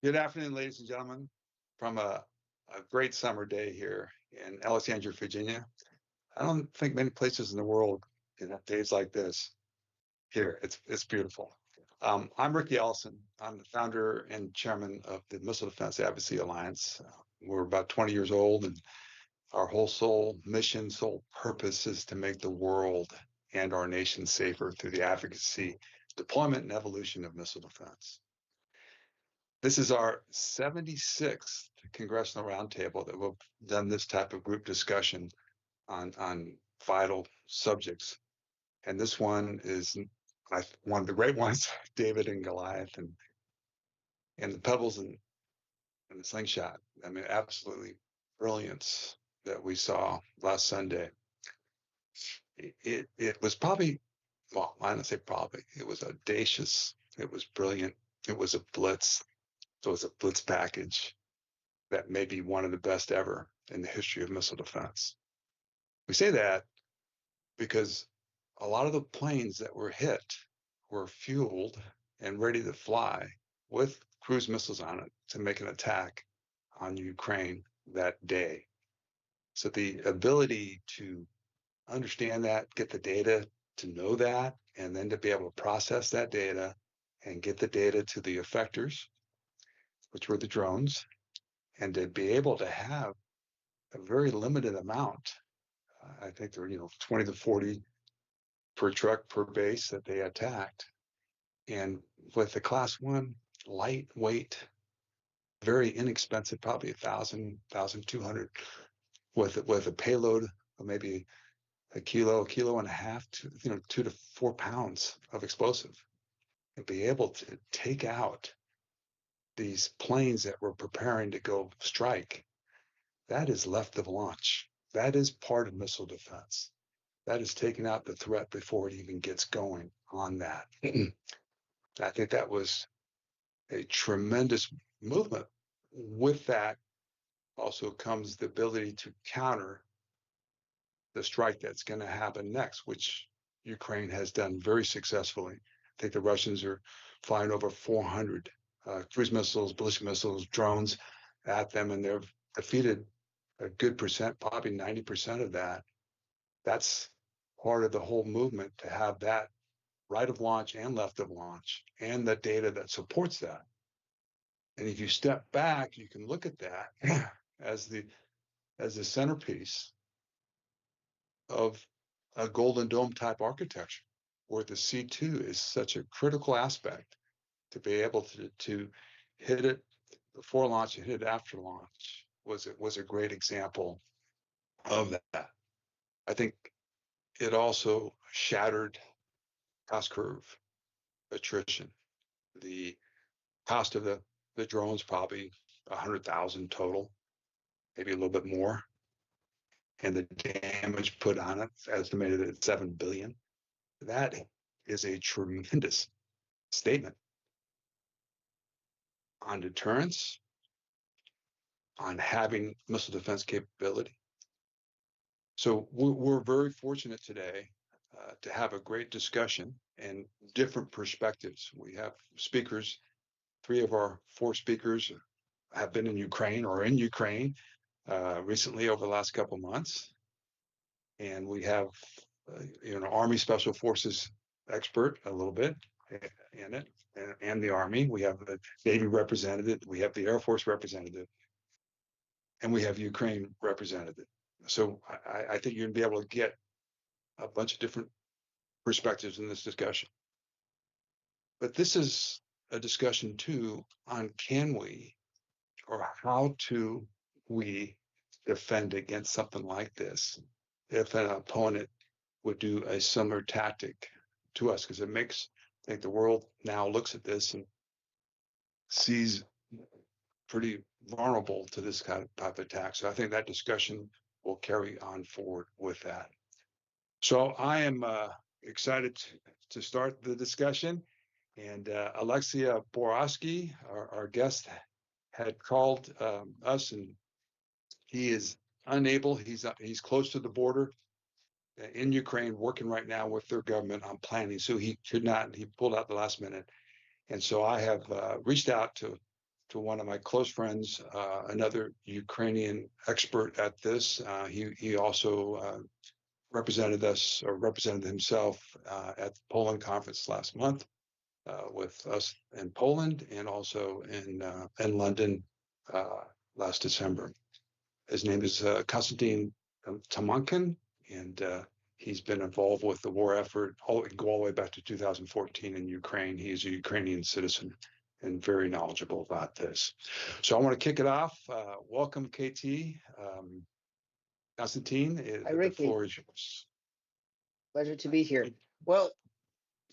Good afternoon, ladies and gentlemen, from a great summer day here in Ellison, Virginia. I don't think many places in the world can have days like this. Here, it's beautiful. I'm Riki Ellison. I'm the founder and chairman of the Missile Defense Advocacy Alliance. We're about 20 years old, and our whole sole mission, sole purpose is to make the world and our nation safer through the advocacy, deployment, and evolution of missile defense. This is our 76th congressional roundtable that we've done this type of group discussion on vital subjects. And this one is one of the great ones, David and Goliath and the Pebbles and the Slingshot. I mean, absolutely brilliance that we saw last Sunday. It was probably, well, I don't say probably, it was audacious, it was brilliant, it was a blitz. So it's a blitz package that may be one of the best ever in the history of missile defense. We say that because a lot of the planes that were hit were fueled and ready to fly with cruise missiles on it to make an attack on Ukraine that day. So the ability to understand that, get the data, to know that, and then to be able to process that data and get the data to the effectors, which were the drones, and to be able to have a very limited amount. I think there were 20 to 40 per truck per base that they attacked. And with the class 1, lightweight, very inexpensive, probably 1,000, 1,200, with a payload of maybe a kilo and a half, to 2 to 4 pounds of explosive, and be able to take out these planes that were preparing to go strike. That is left of launch. That is part of missile defense. That is taking out the threat before it even gets going on that. I think that was a tremendous movement. With that also comes the ability to counter the strike that's going to happen next, which Ukraine has done very successfully. I think the Russians are flying over 400 cruise missiles, ballistic missiles, drones at them, and they've defeated a good percent, probably 90% of that. That's part of the whole movement, to have that right of launch and left of launch and the data that supports that. And if you step back, you can look at that as the centerpiece of a Golden Dome type architecture, where the C2 is such a critical aspect to be able to hit it before launch and hit it after launch was a great example of that. I think it also shattered cost curve attrition. The cost of the drones probably 100,000 total, maybe a little bit more, and the damage put on it estimated at 7 billion. That is a tremendous statement on deterrence, on having missile defense capability. So we're very fortunate today to have a great discussion and different perspectives. We have speakers. 3 of our 4 speakers have been in Ukraine or in Ukraine recently over the last couple of months. And we have Army Special Forces expert a little bit in it, and the Army. We have the Navy representative, we have the Air Force representative, and we have Ukraine representative. So I think you're going to be able to get a bunch of different perspectives in this discussion. But this is a discussion too on can we, or how to we defend against something like this if an opponent would do a similar tactic to us, because it makes, I think the world now looks at this and sees pretty vulnerable to this kind of type of attack. So I think that discussion will carry on forward with that. So I am excited to start the discussion. And Alexey Boyarsky, our guest, had called us, and he is unable. He's close to the border in Ukraine, working right now with their government on planning. So he could not. He pulled out the last minute, and so I have reached out to to one of my close friends, another Ukrainian expert at this. He also represented us or represented himself at the Poland conference last month with us in Poland and also in London last December. His name is Konstantin Tamankin, and he's been involved with the war effort all the way back to 2014 in Ukraine. He is a Ukrainian citizen and very knowledgeable about this. So I want to kick it off. Welcome, KT. Konstantin, Hi, the Riki. floor is yours. Pleasure to be here. Well,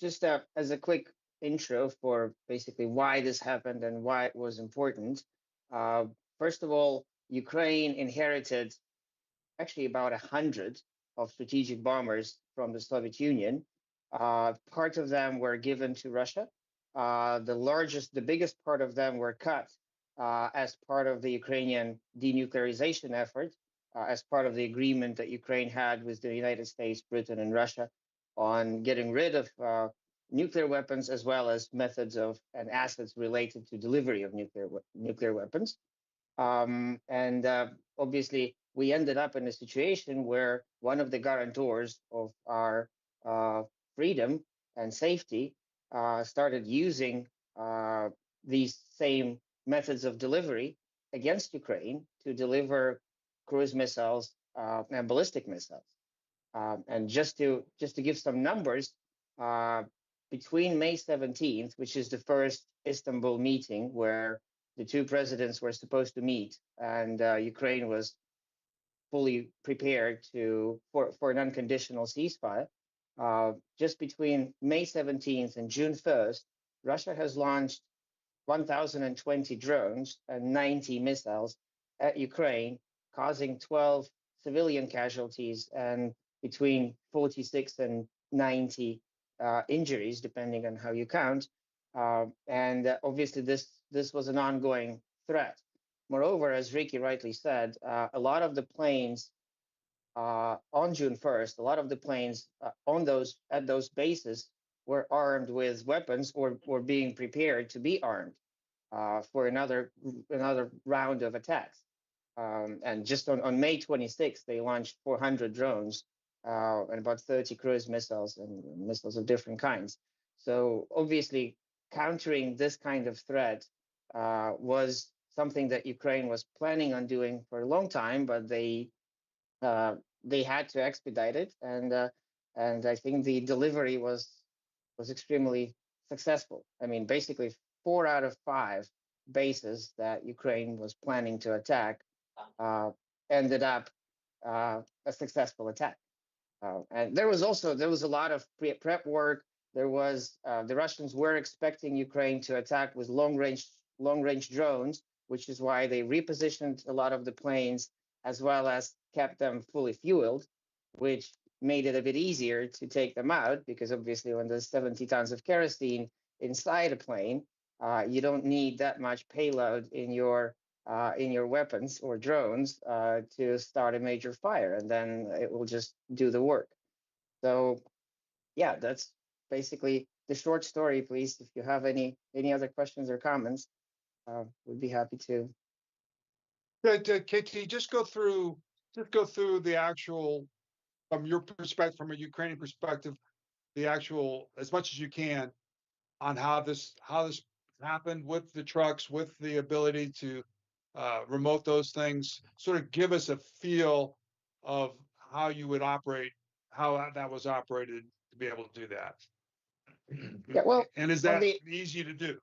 just as a quick intro for basically why this happened and why it was important. First of all, Ukraine inherited actually about 100 of strategic bombers from the Soviet Union. Part of them were given to Russia. The biggest part of them were cut as part of the Ukrainian denuclearization effort, as part of the agreement that Ukraine had with the United States, Britain, and Russia on getting rid of nuclear weapons, as well as methods of and assets related to delivery of nuclear weapons. Obviously, we ended up in a situation where one of the guarantors of our freedom and safety started using these same methods of delivery against Ukraine to deliver cruise missiles and ballistic missiles. And just to give some numbers, between May 17th, which is the first Istanbul meeting where the two presidents were supposed to meet, and Ukraine was fully prepared for an unconditional ceasefire. Just between May 17th and June 1st, Russia has launched 1,020 drones and 90 missiles at Ukraine, causing 12 civilian casualties and between 46 and 90 injuries, depending on how you count. Obviously, this was an ongoing threat. Moreover, as Riki rightly said, a lot of the planes on June 1st, a lot of the planes at those bases were armed with weapons or being prepared to be armed for another round of attacks. And just on May 26th, they launched 400 drones and about 30 cruise missiles and missiles of different kinds. So obviously, countering this kind of threat was something that Ukraine was planning on doing for a long time, but they had to expedite it, and I think the delivery was extremely successful. I mean, basically 4 out of 5 bases that Ukraine was planning to attack ended up a successful attack. And there was a lot of prep work. There was the Russians were expecting Ukraine to attack with long range drones, which is why they repositioned a lot of the planes as well as kept them fully fueled, which made it a bit easier to take them out, because obviously when there's 70 tons of kerosene inside a plane, you don't need that much payload in your weapons or drones to start a major fire, and then it will just do the work. So yeah, that's basically the short story. Please, if you have any other questions or comments, we'd be happy to. KT, just go through the actual, from your perspective, from a Ukrainian perspective, the actual, as much as you can, on how this happened with the trucks, with the ability to remote those things. Sort of give us a feel of how you would operate, how that was operated to be able to do that. Yeah, well, and is that easy to do?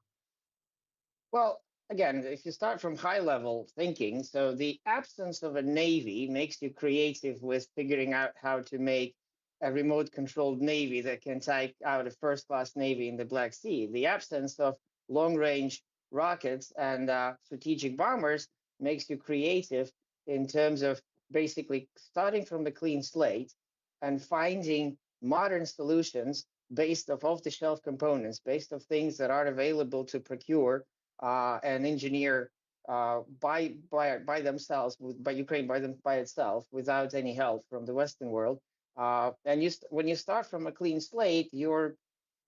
Well, again, if you start from high level thinking, so the absence of a navy makes you creative with figuring out how to make a remote controlled navy that can take out a first class navy in the Black Sea. The absence of long range rockets and strategic bombers makes you creative in terms of basically starting from a clean slate and finding modern solutions based off the shelf components, based of things that are available to procure and engineer by themselves, by Ukraine by itself, without any help from the Western world. And when you start from a clean slate, you're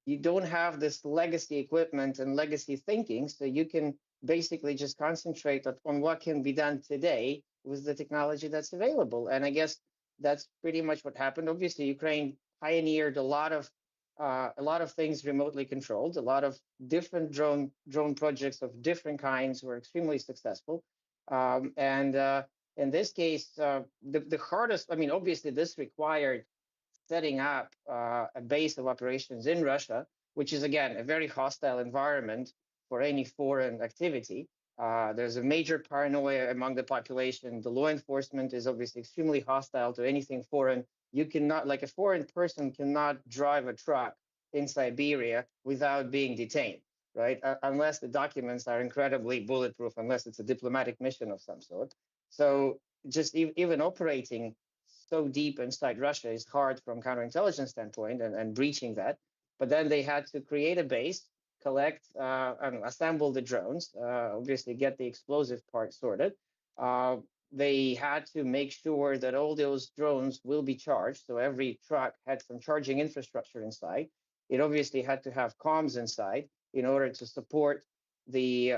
you don't have this legacy equipment and legacy thinking, so you can basically just concentrate on what can be done today with the technology that's available. And I guess that's pretty much what happened. Obviously, Ukraine pioneered a lot of things remotely controlled. A lot of different drone projects of different kinds were extremely successful. And in this case, the hardest, I mean, obviously, this required setting up a base of operations in Russia, which is, again, a very hostile environment for any foreign activity. There's a major paranoia among the population. The law enforcement is obviously extremely hostile to anything foreign. You cannot, like a foreign person cannot drive a truck in Siberia without being detained, right? Unless the documents are incredibly bulletproof, unless it's a diplomatic mission of some sort. So just even operating so deep inside Russia is hard from counterintelligence standpoint and breaching that. But then they had to create a base, collect and assemble the drones, obviously get the explosive part sorted. They had to make sure that all those drones will be charged. So every truck had some charging infrastructure inside. It obviously had to have comms inside in order to support the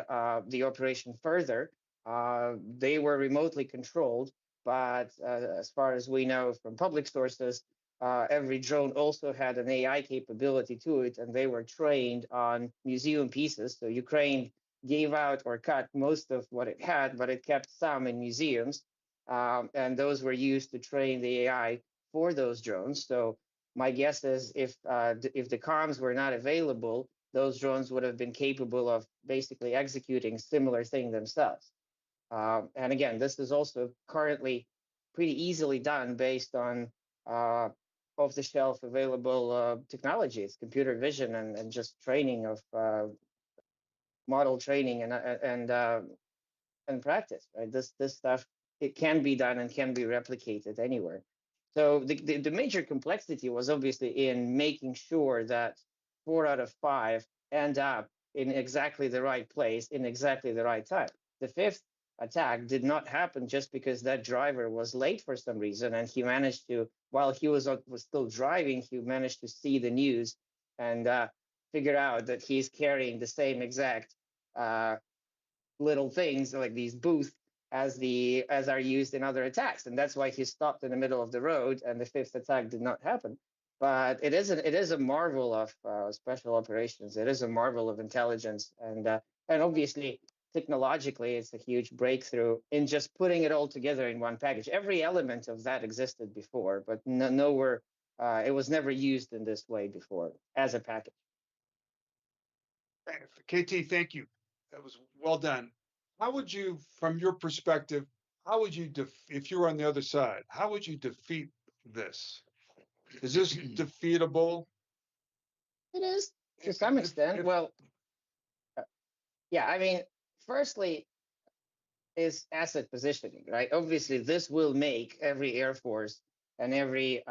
operation further. They were remotely controlled, but as far as we know from public sources, every drone also had an AI capability to it, and they were trained on museum pieces. So Ukraine gave out or cut most of what it had, but it kept some in museums, and those were used to train the AI for those drones. So my guess is if the comms were not available, those drones would have been capable of basically executing similar thing themselves. And again, this is also currently pretty easily done based on off-the-shelf available technologies, computer vision, and just training of model training and practice. Right, this stuff, it can be done and can be replicated anywhere. So the major complexity was obviously in making sure that 4 out of 5 end up in exactly the right place in exactly the right time. The fifth attack did not happen just because that driver was late for some reason, and he managed to, while he was still driving, he managed to see the news and figure out that he's carrying the same exact little things like these booths as are used in other attacks, and that's why he stopped in the middle of the road, and the fifth attack did not happen. But it is a marvel of special operations. It is a marvel of intelligence, and obviously technologically, it's a huge breakthrough in just putting it all together in one package. Every element of that existed before, but nowhere it was never used in this way before as a package. KT, thank you. That was well done. How would you, from your perspective, how would you, if you were on the other side, how would you defeat this? Is this defeatable? It is to some extent. Well, yeah, I mean, firstly, is asset positioning, right? Obviously, this will make every Air Force and every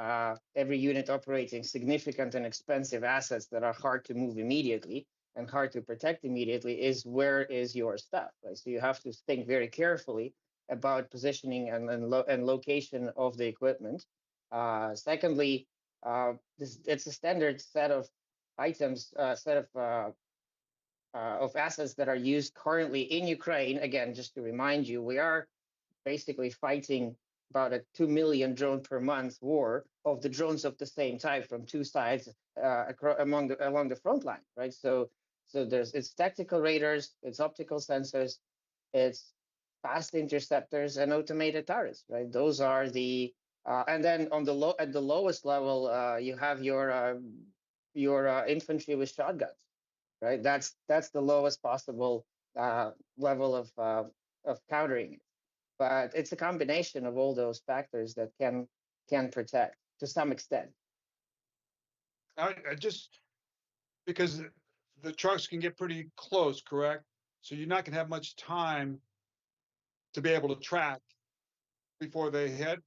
unit operating significant and expensive assets that are hard to move immediately and hard to protect immediately. Is where is your stuff, right? So you have to think very carefully about positioning and location of the equipment. Secondly, it's a standard set of items, set of assets that are used currently in Ukraine. Again, just to remind you, we are basically fighting about a 2 million drone per month war of the drones of the same type from two sides along the front line, right? So it's tactical radars, it's optical sensors, it's fast interceptors, and automated turrets, right? Those are the and then at the lowest level, you have your infantry with shotguns, right? That's the lowest possible level of countering it. But it's a combination of all those factors that can protect to some extent. I just because the trucks can get pretty close, correct? So you're not going to have much time to be able to track before they hit.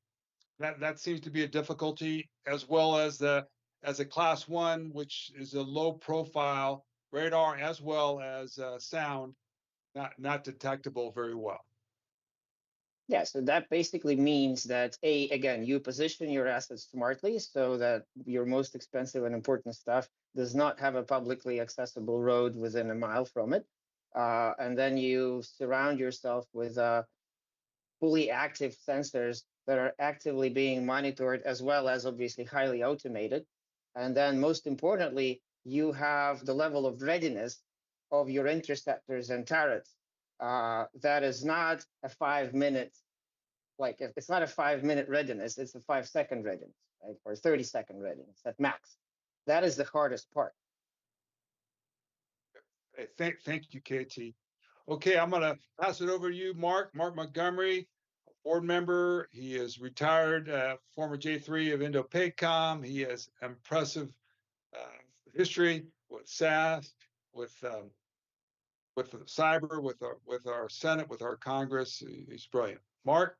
That seems to be a difficulty, as well as a class 1, which is a low profile radar as well as sound, not detectable very well. Yeah, so that basically means that again, you position your assets smartly so that your most expensive and important stuff does not have a publicly accessible road within a mile from it. And then you surround yourself with fully active sensors that are actively being monitored, as well as obviously highly automated. And then most importantly, you have the level of readiness of your interceptors and turrets. That is not a 5 minute, like it's not a 5 minute readiness, it's a 5 second readiness, right? Or 30 second readiness at max. That is the hardest part. Hey, thank you, KT. Okay, I'm going to pass it over to you, Mark Montgomery, board member. He is retired, former J3 of Indo-PACOM. He has impressive history with SAS, with cyber, with our Senate, with our Congress. He's brilliant. Mark.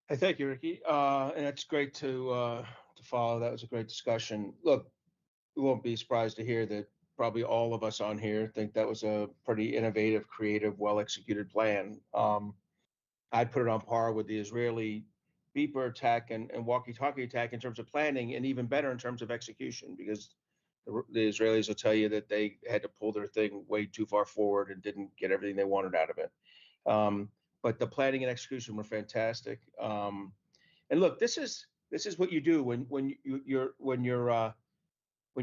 Hey, thank you, Riki. And it's great to follow. That was a great discussion. Look, you won't be surprised to hear that probably all of us on here think that was a pretty innovative, creative, well-executed plan. I'd put it on par with the Israeli beeper attack and walkie-talkie attack in terms of planning, and even better in terms of execution, because the Israelis will tell you that they had to pull their thing way too far forward and didn't get everything they wanted out of it. But the planning and execution were fantastic. And look, this is what you do when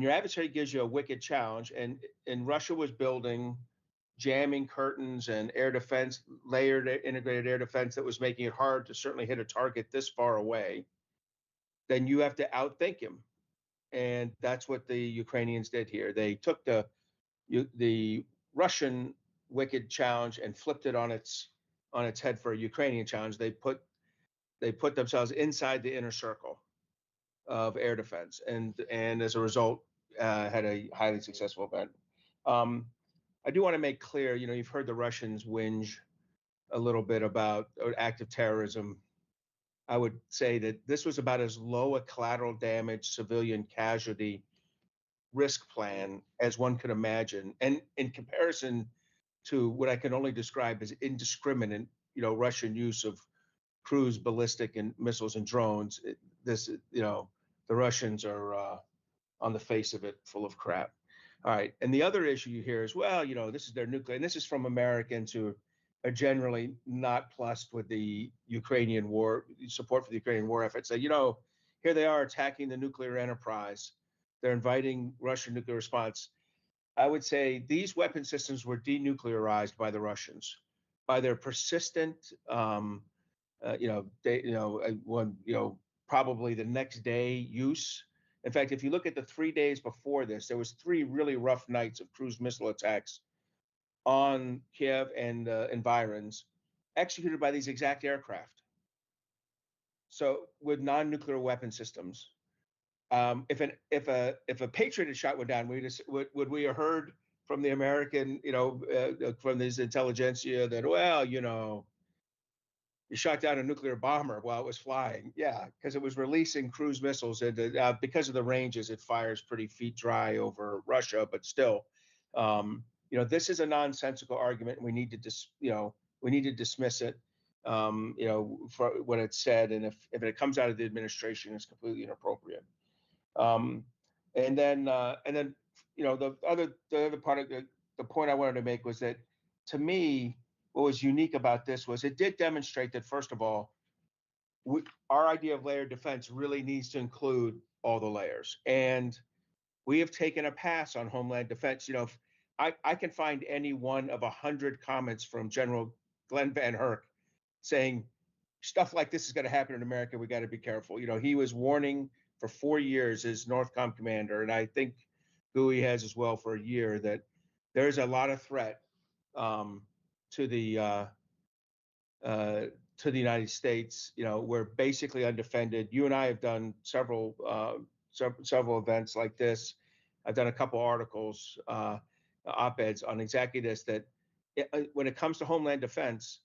your adversary gives you a wicked challenge, and Russia was building jamming curtains and air defense, layered integrated air defense that was making it hard to certainly hit a target this far away. Then you have to outthink him, and that's what the Ukrainians did here. They took the Russian wicked challenge and flipped it on its head for a Ukrainian challenge. They put themselves inside the inner circle of air defense, and as a result, had a highly successful event. I do want to make clear, you've heard the Russians whinge a little bit about active terrorism. I would say that this was about as low a collateral damage, civilian casualty risk plan as one could imagine, and in comparison to what I can only describe as indiscriminate, Russian use of cruise, ballistic, and missiles and drones. The Russians are on the face of it full of crap. All right, and the other issue you hear is, well, this is their nuclear, and this is from Americans who are generally not plussed with the Ukrainian war, support for the Ukrainian war effort. So, here they are attacking the nuclear enterprise. They're inviting Russian nuclear response. I would say these weapon systems were denuclearized by the Russians by their persistent, probably the next day use. In fact, if you look at the 3 days before this, there was 3 really rough nights of cruise missile attacks on Kiev and environs, executed by these exact aircraft. So with non-nuclear weapon systems, if a Patriot shot went down, would we have heard from the American, from this intelligentsia that, well, you shot down a nuclear bomber while it was flying? Yeah, because it was releasing cruise missiles, and because of the ranges, it fires pretty feet dry over Russia. But still, this is a nonsensical argument, and we need to dismiss it, for what it said. And if it comes out of the administration, it's completely inappropriate. And then the other part of the point I wanted to make was that, to me, what was unique about this was it did demonstrate that, first of all, our idea of layered defense really needs to include all the layers. And we have taken a pass on homeland defense. I can find any one of 100 comments from General Glenn Van Herk saying stuff like this is going to happen in America. We got to be careful. He was warning for 4 years as Northcom commander, and I think GUI has as well for a year, that there's a lot of threat to the United States. We're basically undefended. You and I have done several events like this. I've done a couple articles, op-eds on exactly this, that when it comes to homeland defense,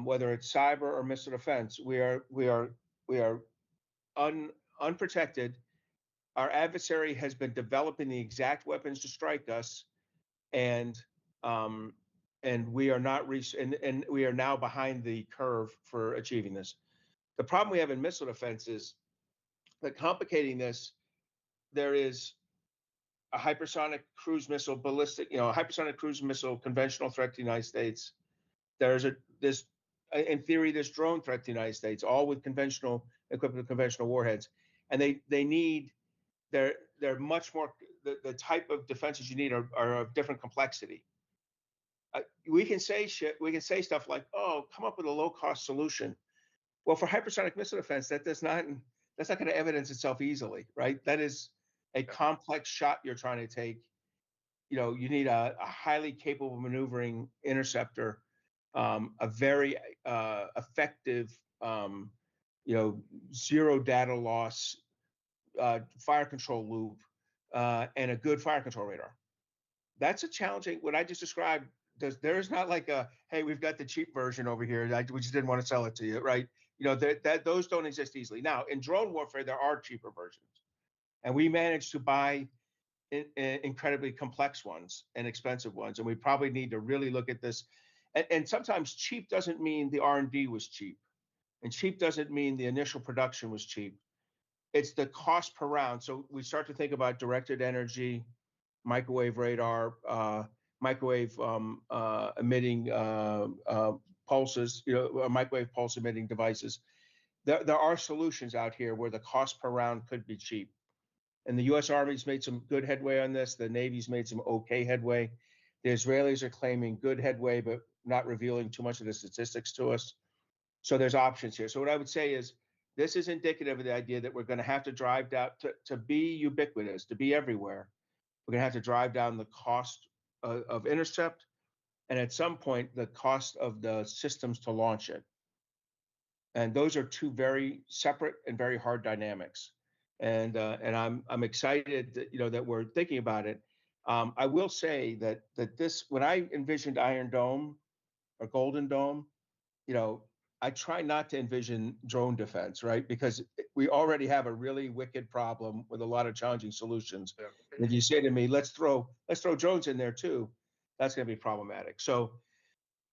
whether it's cyber or missile defense, we are unprotected. Our adversary has been developing the exact weapons to strike us, and and we are not and we are now behind the curve for achieving this. The problem we have in missile defense is that complicating this, there is a hypersonic cruise missile ballistic, a hypersonic cruise missile conventional threat to the United States. There's in theory, this drone threat to the United States, all with conventional equipped with conventional warheads, and they need they're much more the type of defenses you need are of different complexity. We can say stuff like, oh, come up with a low cost solution. Well, for hypersonic missile defense, that's not going to evidence itself easily, right? That is a complex shot you're trying to take. You need a highly capable maneuvering interceptor, a very effective, zero data loss fire control loop, and a good fire control radar. That's a challenging. What I just described, there's not like hey, we've got the cheap version over here. We just didn't want to sell it to you, right? Those don't exist easily. Now, in drone warfare, there are cheaper versions, and we managed to buy incredibly complex ones and expensive ones, and we probably need to really look at this. And sometimes cheap doesn't mean the R&D was cheap, and cheap doesn't mean the initial production was cheap. It's the cost per round. So we start to think about directed energy, microwave radar, microwave emitting pulses, microwave pulse emitting devices. There are solutions out here where the cost per round could be cheap. And the U.S. Army's made some good headway on this. The Navy's made some okay headway. The Israelis are claiming good headway, but not revealing too much of the statistics to us. So there's options here. So what I would say is this is indicative of the idea that we're going to have to drive down to be ubiquitous, to be everywhere. We're going to have to drive down the cost of intercept, and at some point, the cost of the systems to launch it. And those are two very separate and very hard dynamics. And I'm excited that, that we're thinking about it. I will say that this, when I envisioned Iron Dome or Golden Dome, I try not to envision drone defense, right? Because we already have a really wicked problem with a lot of challenging solutions. Yeah. And if you say to me, let's throw drones in there too, that's going to be problematic. So,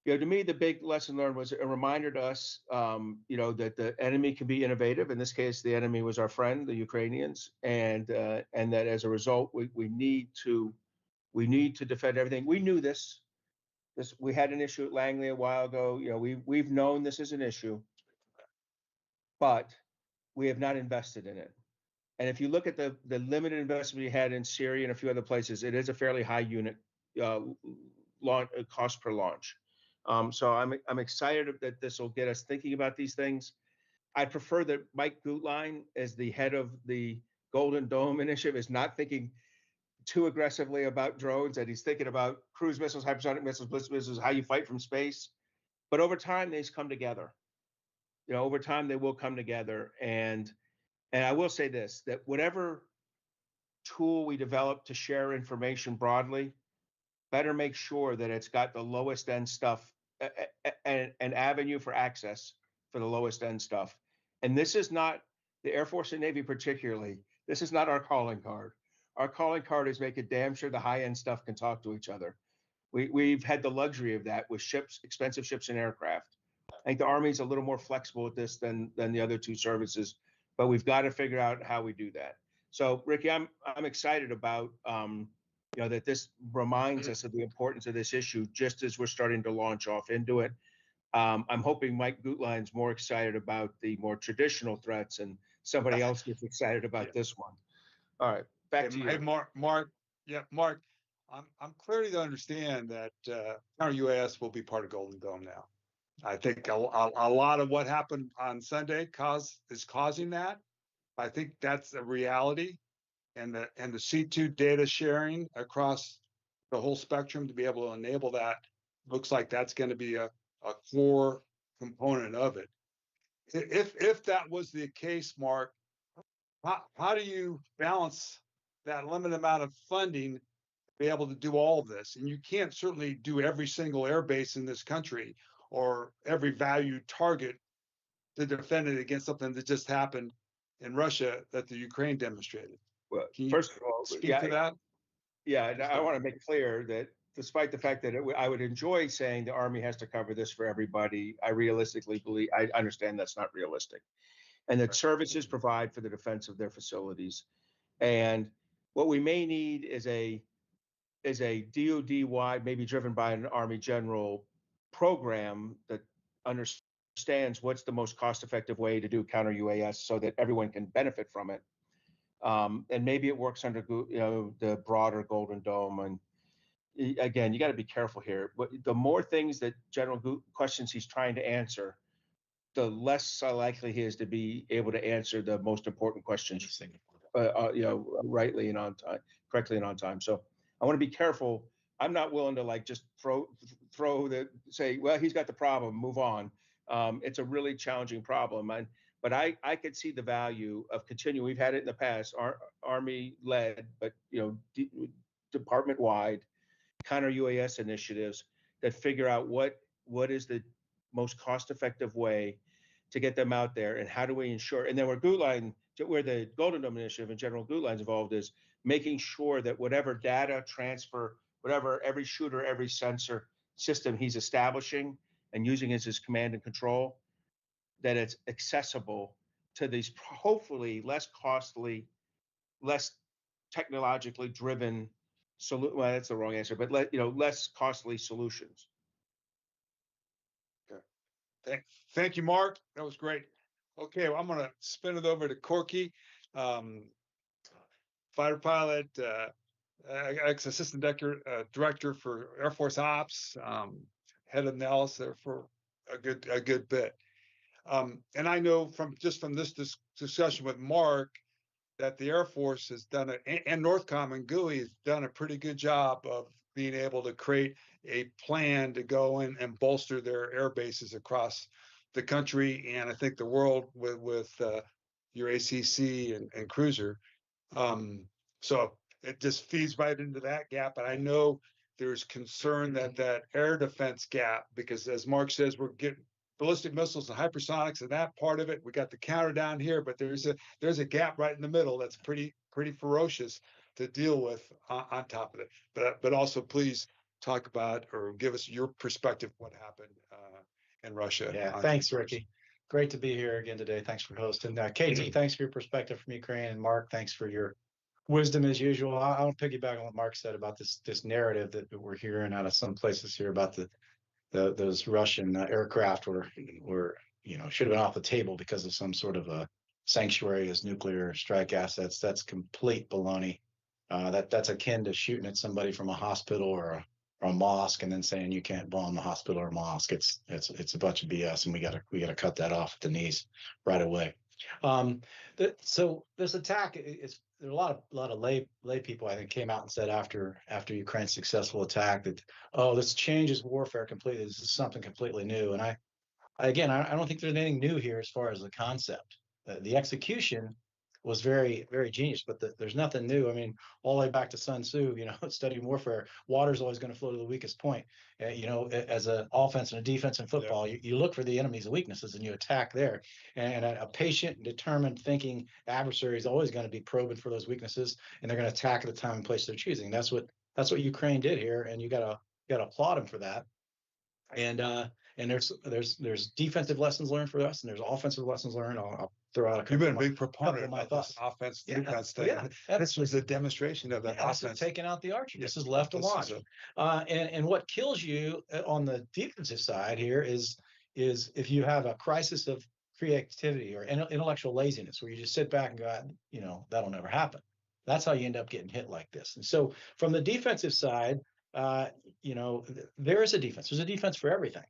to me, the big lesson learned was a reminder to us, that the enemy can be innovative. In this case, the enemy was our friend, the Ukrainians, and that as a result, we need to defend everything. We knew this. We had an issue at Langley a while ago. We've known this is an issue, but we have not invested in it. And if you look at the limited investment we had in Syria and a few other places, it is a fairly high unit cost per launch. So I'm excited that this will get us thinking about these things. I prefer that Mike Gutlein, as the head of the Golden Dome initiative, is not thinking too aggressively about drones, and he's thinking about cruise missiles, hypersonic missiles, ballistic missiles, how you fight from space. But over time, these come together. Over time, they will come together. And I will say this, that whatever tool we develop to share information broadly, better make sure that it's got the lowest end stuff, an avenue for access for the lowest end stuff. And this is not, the Air Force and Navy particularly, this is not our calling card. Our calling card is making damn sure the high-end stuff can talk to each other. We've had the luxury of that with ships, expensive ships and aircraft. I think the Army's a little more flexible with this than the other two services, but we've got to figure out how we do that. So, Riki, I'm excited about that this reminds us of the importance of this issue just as we're starting to launch off into it. I'm hoping Mike Gutlein's more excited about the more traditional threats, and somebody else gets excited about this one. All right. Back to you. Hey, Mark. Yeah, Mark. I'm clearly to understand that counter UAS will be part of Golden Dome now. I think a lot of what happened on Sunday is causing that. I think that's a reality, and the C2 data sharing across the whole spectrum to be able to enable that looks like that's going to be a core component of it. If that was the case, Mark, how do you balance that limited amount of funding to be able to do all of this? And you can't certainly do every single air base in this country or every valued target to defend it against something that just happened in Russia that the Ukraine demonstrated. Well, first of all, speak to that? Yeah, I want to make clear that despite the fact that I would enjoy saying the Army has to cover this for everybody, I realistically believe, I understand that's not realistic, and that services provide for the defense of their facilities. And what we may need is a DoD-wide, maybe driven by an Army general program that understands what's the most cost-effective way to do counter UAS so that everyone can benefit from it. And maybe it works under the broader Golden Dome. And again, you got to be careful here. But the more things that questions he's trying to answer, the less likely he is to be able to answer the most important questions, rightly and on time, correctly and on time. So I want to be careful. I'm not willing to like just say, well, he's got the problem, move on. It's a really challenging problem. But I could see the value of continuing. We've had it in the past, Army-led, but department-wide counter UAS initiatives that figure out what is the most cost-effective way to get them out there, and how do we ensure? And then where the Golden Dome Initiative and General Gutline's involved is making sure that whatever data transfer, whatever every shooter, every sensor system he's establishing and using as his command and control, that it's accessible to these hopefully less costly, less technologically driven well, that's the wrong answer, but less costly solutions. Okay. Thank you, Mark. That was great. Okay, well, I'm going to spin it over to Corky, fighter pilot, ex-assistant director for Air Force Ops, head of analysis there for a good bit. And I know from this discussion with Mark that the Air Force has done and Northcom and GUI has done a pretty good job of being able to create a plan to go in and bolster their air bases across the country, and I think the world with your ACC and cruiser. So it just feeds right into that gap. And I know there's concern that air defense gap, because as Mark says, we're getting ballistic missiles and hypersonics and that part of it. We got the counter down here, but there's a gap right in the middle that's pretty ferocious to deal with on top of it. But also please talk about or give us your perspective what happened in Russia. Yeah, thanks, Riki. Great to be here again today. Thanks for hosting. KT, thanks for your perspective from Ukraine, and Mark, thanks for your wisdom as usual. I'll piggyback on what Mark said about this narrative that we're hearing out of some places here about those Russian aircraft were should have been off the table because of some sort of a sanctuary as nuclear strike assets. That's complete baloney. That's akin to shooting at somebody from a hospital or a mosque and then saying you can't bomb the hospital or mosque. It's a bunch of BS, and we gotta cut that off at the knees right away. So this attack is, there are a lot of lay people, I think, came out and said after Ukraine's successful attack that, oh, this changes warfare completely. This is something completely new. And I don't think there's anything new here as far as the concept. The execution was very, very genius, but there's nothing new. I mean, all the way back to Sun Tzu, studying warfare, water's always going to flow to the weakest point. As an offense and a defense in football, you look for the enemy's weaknesses and you attack there. And a patient, determined, thinking adversary is always going to be probing for those weaknesses, and they're going to attack at the time and place they're choosing. That's what Ukraine did here, and you got to applaud them for that. And there's defensive lessons learned for us, and there's offensive lessons learned. I'll throw out a couple. You've been a big proponent of this offense defense thing. Yeah, this was a demonstration of that offense. Taking out the archer. This is left to launch. And what kills you on the defensive side here is if you have a crisis of creativity or intellectual laziness, where you just sit back and go, that'll never happen. That's how you end up getting hit like this. And so from the defensive side, there is a defense. There's a defense for everything.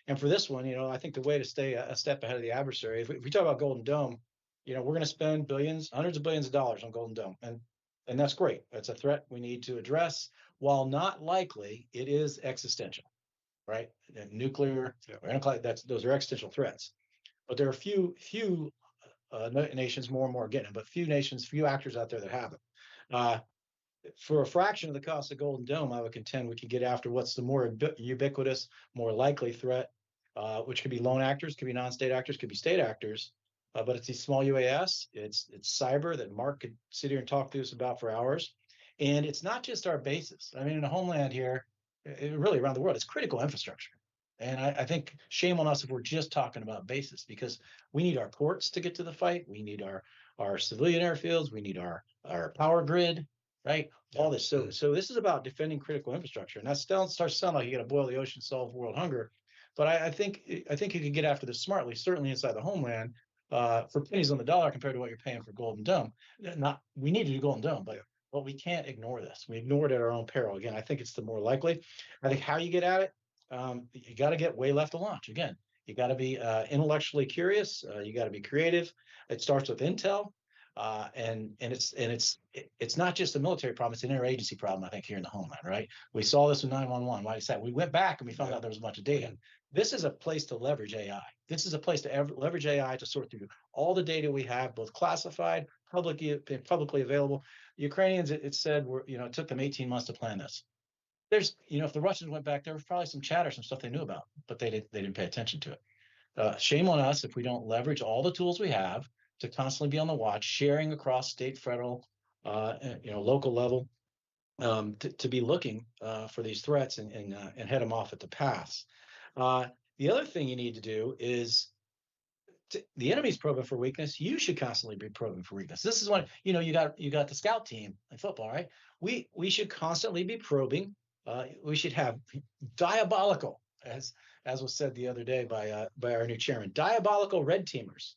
And for this one, I think the way to stay a step ahead of the adversary, if we talk about Golden Dome, we're going to spend hundreds of billions of dollars on Golden Dome. And that's great. That's a threat we need to address. While not likely, it is existential, right? And nuclear, those are existential threats. But there are few nations, more and more getting it, but few actors out there that have it. For a fraction of the cost of Golden Dome, I would contend we could get after what's the more ubiquitous, more likely threat, which could be lone actors, could be non-state actors, could be state actors. But it's these small UAS, it's cyber that Mark could sit here and talk to us about for hours. And it's not just our bases. I mean, in the homeland here, really around the world, it's critical infrastructure. And I think shame on us if we're just talking about bases, because we need our ports to get to the fight. We need our civilian airfields. We need our power grid, right? All this. So this is about defending critical infrastructure. And that starts to sound like you got to boil the ocean, solve world hunger. But I think you can get after this smartly, certainly inside the homeland, for pennies on the dollar compared to what you're paying for Golden Dome. We need to do Golden Dome, but we can't ignore this. We ignore it at our own peril. Again, I think it's the more likely. I think how you get at it, you got to get way left of launch. Again, you got to be intellectually curious. You got to be creative. It starts with intel, and it's not just a military problem. It's an interagency problem, I think, here in the homeland. Right? We saw this with 911. Why is that? We went back and we found out there was a bunch of data. This is a place to leverage AI. This is a place to leverage AI to sort through all the data we have, both classified, publicly available. Ukrainians, it said, it took them 18 months to plan this. There's, if the Russians went back, there was probably some chatter, some stuff they knew about, but they didn't pay attention to it. Shame on us if we don't leverage all the tools we have to constantly be on the watch, sharing across state, federal, local level, to be looking for these threats and head them off at the pass. The other thing you need to do is, the enemy's probing for weakness. You should constantly be probing for weakness. This is when you got the scout team in football, right? We should constantly be probing. We should have diabolical, as was said the other day by our new chairman, diabolical red teamers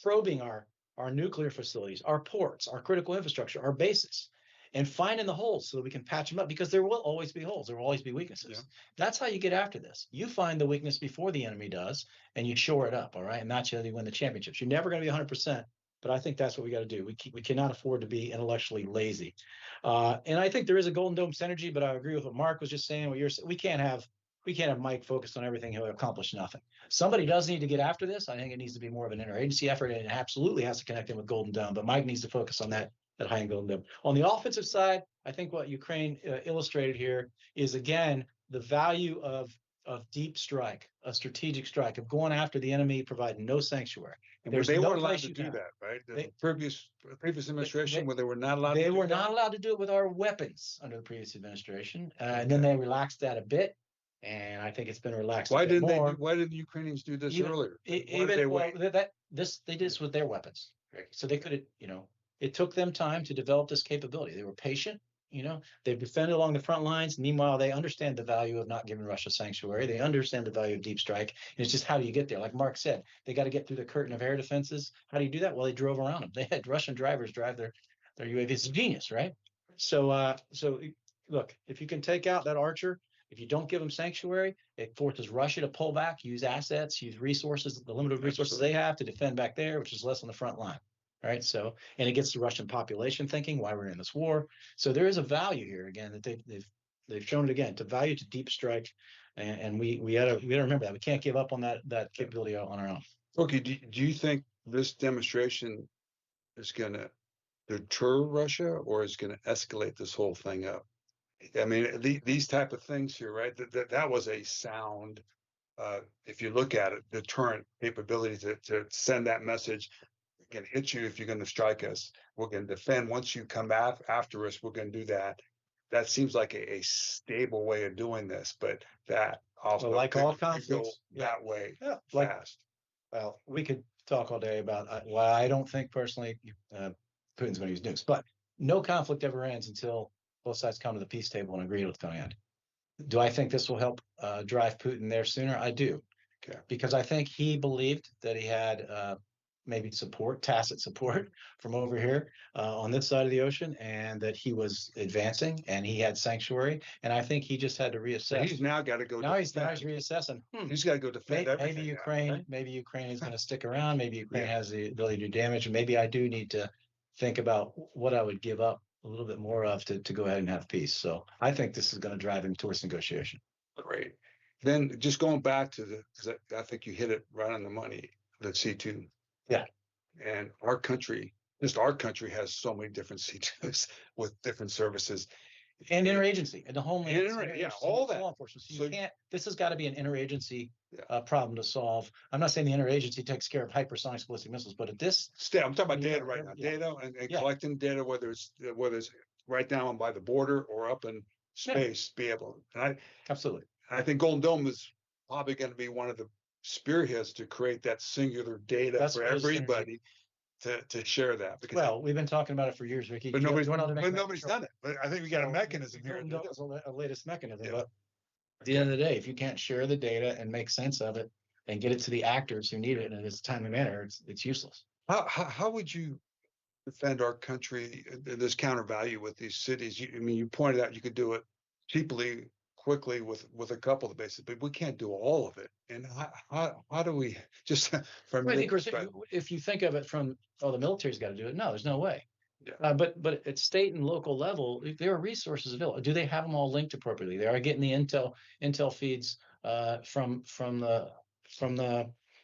probing our nuclear facilities, our ports, our critical infrastructure, our bases, and finding the holes so that we can patch them up, because there will always be holes. There will always be weaknesses. Yeah. That's how you get after this. You find the weakness before the enemy does, and you shore it up, all right? And that's how you win the championships. You're never going to be 100%, but I think that's what we got to do. We cannot afford to be intellectually lazy. And I think there is a Golden Dome synergy, but I agree with what Mark was just saying. We can't have Mike focused on everything. He'll accomplish nothing. Somebody does need to get after this. I think it needs to be more of an interagency effort, and it absolutely has to connect in with Golden Dome, but Mike needs to focus on that high and Golden Dome. On the offensive side, I think what Ukraine illustrated here is, again, the value of deep strike, a strategic strike, of going after the enemy, providing no sanctuary. And they weren't allowed to do that, right? The previous administration, where they were not allowed. They were not allowed to do it with our weapons under the previous administration, and then they relaxed that a bit. And I think it's been relaxed. Why didn't the Ukrainians do this earlier? They did this with their weapons, so they could have, It took them time to develop this capability. They were patient. They've defended along the front lines. Meanwhile, they understand the value of not giving Russia sanctuary. They understand the value of deep strike. And it's just, how do you get there? Like Mark said, they got to get through the curtain of air defenses. How do you do that? Well, they drove around them. They had Russian drivers drive their UAVs. It's genius, right? So look, if you can take out that Archer, if you don't give them sanctuary, it forces Russia to pull back, use assets, use resources, the limited resources they have to defend back there, which is less on the front line. Right. So, and it gets the Russian population thinking why we're in this war. So there is a value here, again, that they've shown it again, to value to deep strike. And we gotta remember that. We can't give up on that capability on our own. Okay. Do you think this demonstration is going to deter Russia, or is going to escalate this whole thing up? I mean, these type of things here, right? That was a sound, if you look at it, deterrent capability to send that message. Can hit you if you're going to strike us. We're going to defend. Once you come after us, we're going to do that. That seems like a stable way of doing this, but that also, like all conflicts, that way fast. Well, we could talk all day about why I don't think personally Putin's going to use nukes, but no conflict ever ends until both sides come to the peace table and agree what's going to end. Do I think this will help drive Putin there sooner? I do, because I think he believed that he had maybe tacit support from over here on this side of the ocean, and that he was advancing and he had sanctuary. And I think he just had to reassess. So he's now got to go. Now he's reassessing. He's got to go defend everything. Maybe Ukraine is going to stick around. Maybe Ukraine has the ability to do damage. And maybe I do need to think about what I would give up a little bit more of to go ahead and have peace. So I think this is going to drive him towards negotiation. Great. Then just going back to because I think you hit it right on the money, the C2. Yeah. And our country has so many different C2s with different services. And interagency and the homeland. All that. Law enforcement. So you can't, this has got to be an interagency problem to solve. I'm not saying the interagency takes care of hypersonic ballistic missiles, but at this I'm talking about data right now. Data and collecting data, whether it's right down by the border or up in space be able. And Absolutely. I think Golden Dome is probably going to be one of the spearheads to create that singular data That's for where the synergy- everybody to share that. Because Well, we've been talking about it for years, Ricky. but nobody's nobody's done it. But I think we got a So, mechanism here. Golden Dome is a latest mechanism, Yeah. but at the end of the day, if you can't share the data and make sense of it and get it to the actors who need it in a timely manner, it's useless. How would you defend our country, this counter value with these cities? I mean, you pointed out you could do it cheaply, quickly with a couple of bases, but we can't do all of it. And how do we just from Well, I your think perspective? if you think of it from, oh, the military's got to do it. No, there's no way. Yeah. But at state and local level, there are resources available. Do they have them all linked appropriately? They are getting the intel feeds from the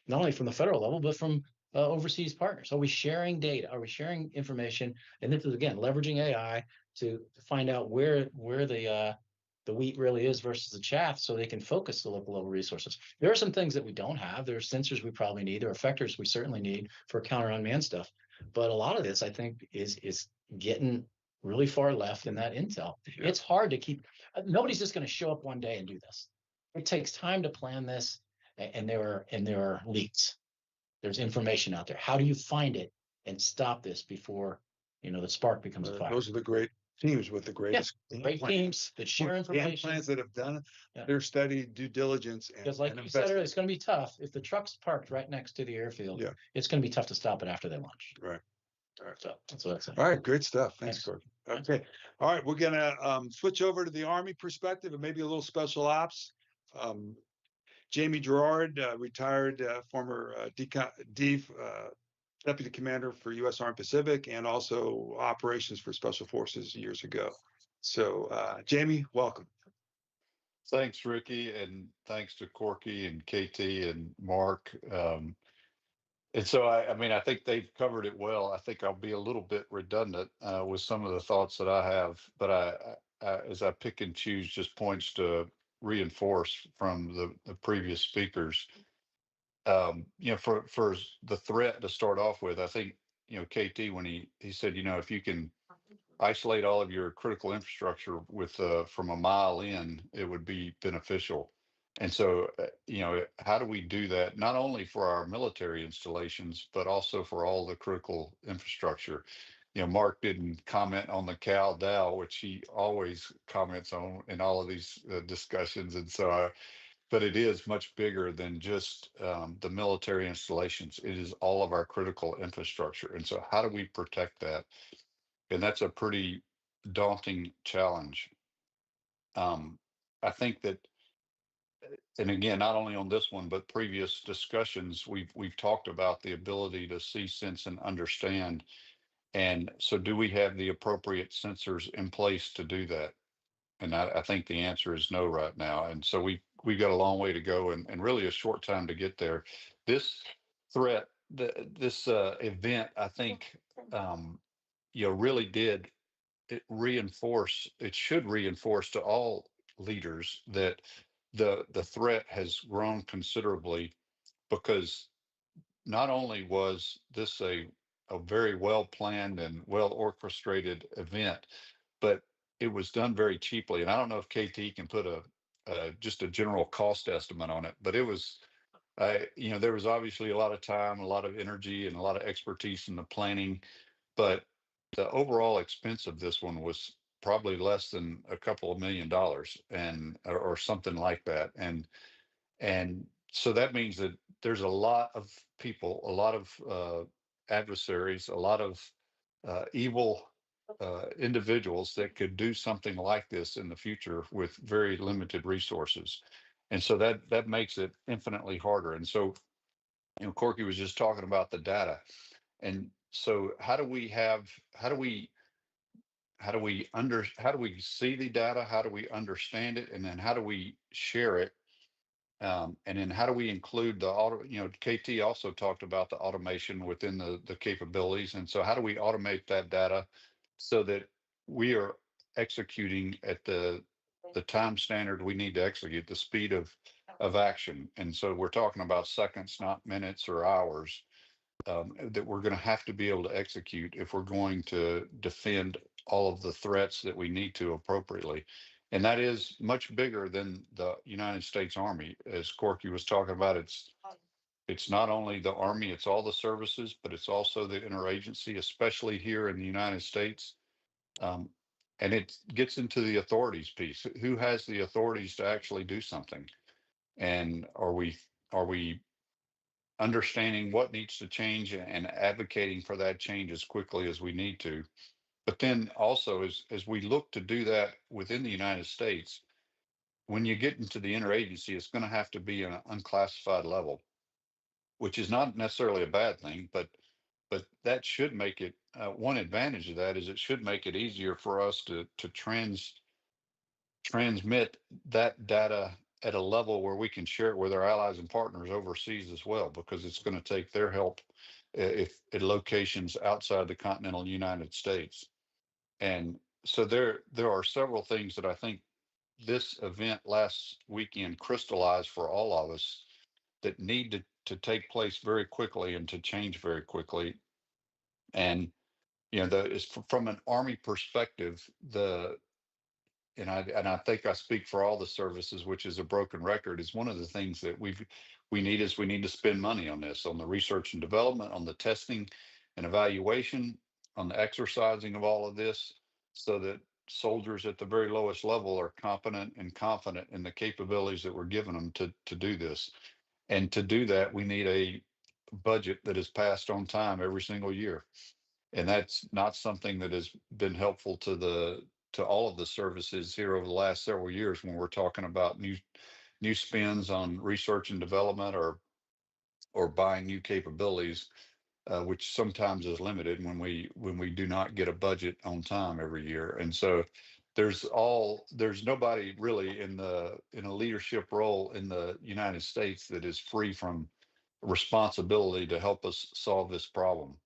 not only from the federal level, but from overseas partners. Are we sharing data? Are we sharing information? And this is again leveraging AI to find out where the wheat really is versus the chaff, so they can focus the local level resources. There are some things that we don't have. There are sensors we probably need. There are effectors we certainly need for counter unmanned stuff. But a lot of this, I think, is getting really far left in that intel. Yeah. It's hard to keep. Nobody's just going to show up one day and do this. It takes time to plan this, and there are leaks. There's information out there. How do you find it and stop this before the spark becomes a fire? Those are the great teams with the greatest Great teams that share information. plans that have done their study, due diligence, and Because like you said earlier, it's going to be tough. If the truck's parked right next to the airfield, it's going to be tough to stop it after they launch. Right. All right. So that's what I say. All right, great stuff. Thanks, Thanks. Corky. Okay. All right, we're gonna switch over to the Army perspective and maybe a little special ops. Jamie Jarrad, retired former Deputy Commander for U.S. Army Pacific and also operations for Special Forces years ago. So, Jamie, welcome. Thanks, Ricky, and thanks to Corky and KT and Mark. And so, I mean, I think they've covered it well. I think I'll be a little bit redundant with some of the thoughts that I have, but I as I pick and choose just points to reinforce from the previous speakers. For the threat to start off with, I think, KT, when he said, if you can isolate all of your critical infrastructure with from a mile in, it would be beneficial. And so, how do we do that? Not only for our military installations, but also for all the critical infrastructure. Mark didn't comment on the Cal Dow, which he always comments on in all of these discussions. And so, but it is much bigger than just the military installations. It is all of our critical infrastructure. And so how do we protect that? And that's a pretty daunting challenge. I think that, and again, not only on this one, but previous discussions, we've talked about the ability to see, sense, and understand. And so do we have the appropriate sensors in place to do that? And I think the answer is no right now. And so we've got a long way to go and really a short time to get there. This threat, this event, I think, really did it should reinforce to all leaders that the threat has grown considerably, because not only was this a very well planned and well orchestrated event, but it was done very cheaply. And I don't know if KT can put just a general cost estimate on it, but it was, there was obviously a lot of time, a lot of energy, and a lot of expertise in the planning, but the overall expense of this one was probably less than a couple of $1 million or something like that. And so that means that there's a lot of people, a lot of adversaries, a lot of evil individuals that could do something like this in the future with very limited resources. And so that makes it infinitely harder. And so, Corky was just talking about the data. And so how do we see the data? How do we understand it? And then how do we share it? And then how do we include KT also talked about the automation within the capabilities. And so how do we automate that data so that we are executing at the time standard we need to execute, the speed of action? And so we're talking about seconds, not minutes or hours, that we're going to have to be able to execute if we're going to defend all of the threats that we need to appropriately. And that is much bigger than the United States Army. As Corky was talking about, it's not only the Army, it's all the services, but it's also the interagency, especially here in the United States. Um, and it gets into the authorities piece. Who has the authorities to actually do something? And are we understanding what needs to change and advocating for that change as quickly as we need to? But then also, as we look to do that within the United States, when you get into the interagency, it's going to have to be an unclassified level, which is not necessarily a bad thing, but that should make it one advantage of that is it should make it easier for us to transmit that data at a level where we can share it with our allies and partners overseas as well, because it's going to take their help if at locations outside the continental United States. And so there are several things that I think this event last weekend crystallized for all of us that need to take place very quickly and to change very quickly. And from an Army perspective, and I think I speak for all the services, which is a broken record, is one of the things that we need to spend money on this, on the research and development, on the testing and evaluation, on the exercising of all of this, so that soldiers at the very lowest level are competent and confident in the capabilities that we're giving them to do this. And to do that, we need a budget that is passed on time every single year. And that's not something that has been helpful to all of the services here over the last several years when we're talking about new spends on research and development or buying new capabilities, which sometimes is limited when we do not get a budget on time every year. And so there's nobody really in a leadership role in the United States that is free from responsibility to help us solve this problem.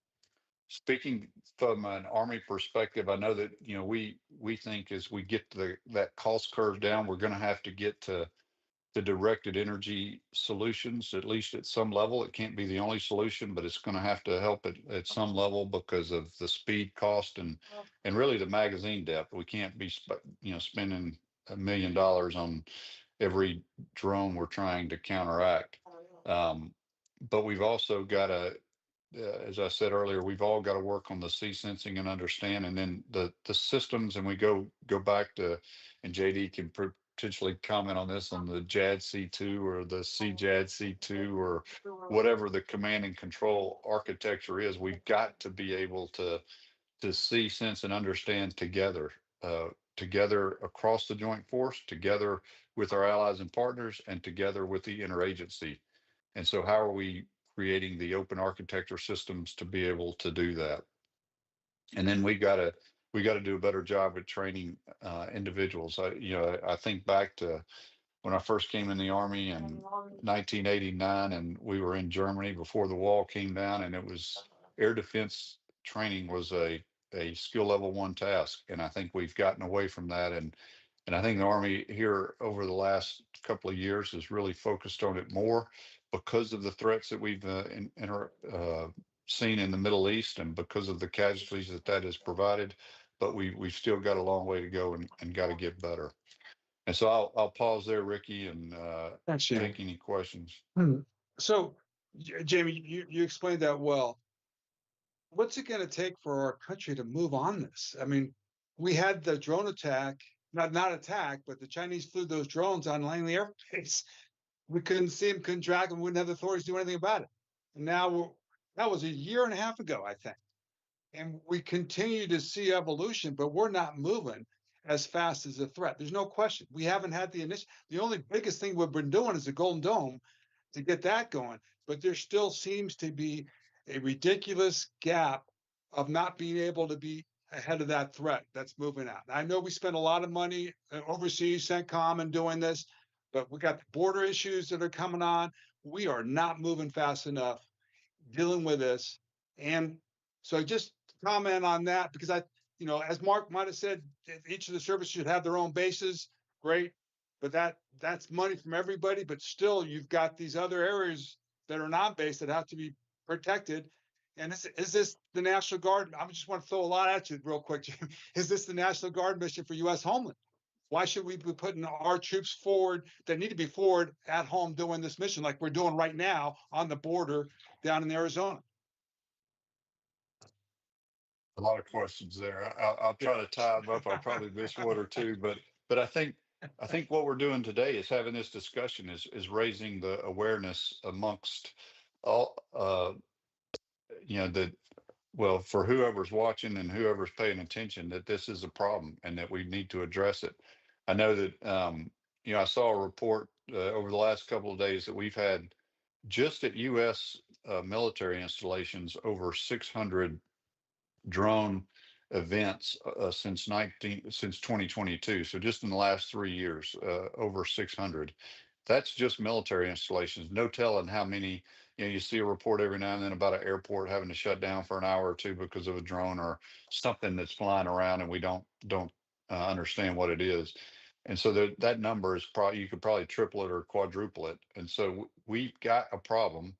Speaking from an Army perspective, I know that we think as we get that cost curve down, we're going to have to get to directed energy solutions, at least at some level. It can't be the only solution, but it's going to have to help at some level because of the speed, cost, and really the magazine depth. We can't be spending $1 million on every drone we're trying to counteract. But we've also got to, as I said earlier, we've all got to work on the sea sensing and understand, and then the systems. And we go back to, and JD can potentially comment on this, on the JAD C2 or the CJAD C2 or whatever the command and control architecture is. We've got to be able to see, sense, and understand together, together across the joint force, together with our allies and partners, and together with the interagency. And so how are we creating the open architecture systems to be able to do that? And then we got to do a better job at training individuals. I think back to when I first came in the Army in 1989, and we were in Germany before the wall came down, and it was air defense training was a skill level 1 task. And I think we've gotten away from that. And I think the Army here over the last couple of years has really focused on it more because of the threats that we've seen in the Middle East and because of the casualties that has provided. But we've still got a long way to go and got to get better. And so I'll pause there, Riki, and Thanks, Jamie. take any questions. So, Jamie, you explained that well. What's it going to take for our country to move on this? I mean, we had the drone attack, not attack, but the Chinese flew those drones on Langley Air Base. We couldn't see them, couldn't track them, wouldn't have the authorities do anything about it. And now that was a year and a half ago, I think. And we continue to see evolution, but we're not moving as fast as the threat. There's no question. We haven't had the initiative. The only biggest thing we've been doing is the Golden Dome to get that going. But there still seems to be a ridiculous gap of not being able to be ahead of that threat that's moving out. I know we spend a lot of money overseas, CENTCOM, and doing this, but we got the border issues that are coming on. We are not moving fast enough dealing with this. And so just comment on that, because as Mark might have said, each of the services should have their own bases. Great. But that's money from everybody. But still, you've got these other areas that are not based that have to be protected. And is this the National Guard? I just want to throw a lot at you real quick, Jim. Is this the National Guard mission for U.S. Homeland? Why should we be putting our troops forward that need to be forward at home doing this mission like we're doing right now on the border down in Arizona? A lot of questions there. I'll try to tie them up. I'll probably miss one or two, but I think what we're doing today is having this discussion is raising the awareness amongst all that, well, for whoever's watching and whoever's paying attention, that this is a problem and that we need to address it. I know that I saw a report over the last couple of days that we've had just at U.S. Military installations over 600 drone events since 2022. So just in the last 3 years, over 600. That's just military installations. No telling how many. You see a report every now and then about an airport having to shut down for an hour or two because of a drone or something that's flying around, and we don't understand what it is. And so that number is probably, you could probably triple it or quadruple it. And so we've got a problem,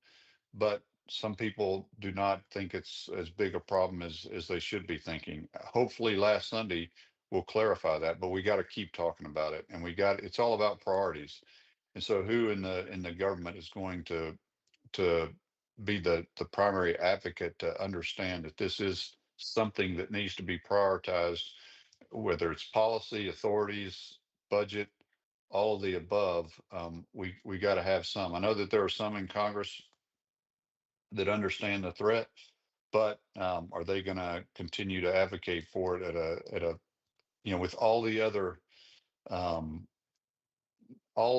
but some people do not think it's as big a problem as they should be thinking. Hopefully last Sunday will clarify that, but we got to keep talking about it. And it's all about priorities. And so who in the government is going to be the primary advocate to understand that this is something that needs to be prioritized, whether it's policy, authorities, budget, all of the above. We got to have some. I know that there are some in Congress that understand the threat, but are they going to continue to advocate for it at a with all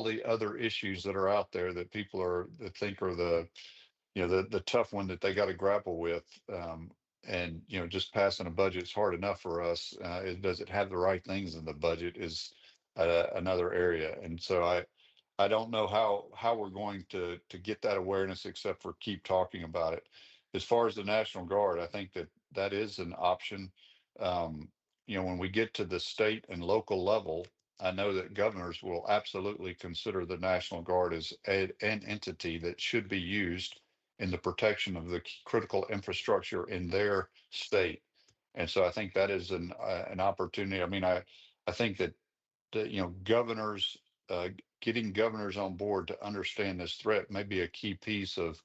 the other issues that are out there that people think are the tough one that they got to grapple with. And just passing a budget is hard enough for us. Does it have the right things in the budget is another area. And so I don't know how we're going to get that awareness except for keep talking about it. As far as the National Guard, I think that is an option. When we get to the state and local level, I know that governors will absolutely consider the National Guard as an entity that should be used in the protection of the critical infrastructure in their state. And so I think that is an opportunity. I mean, I think that governors, getting governors on board to understand this threat may be a key piece of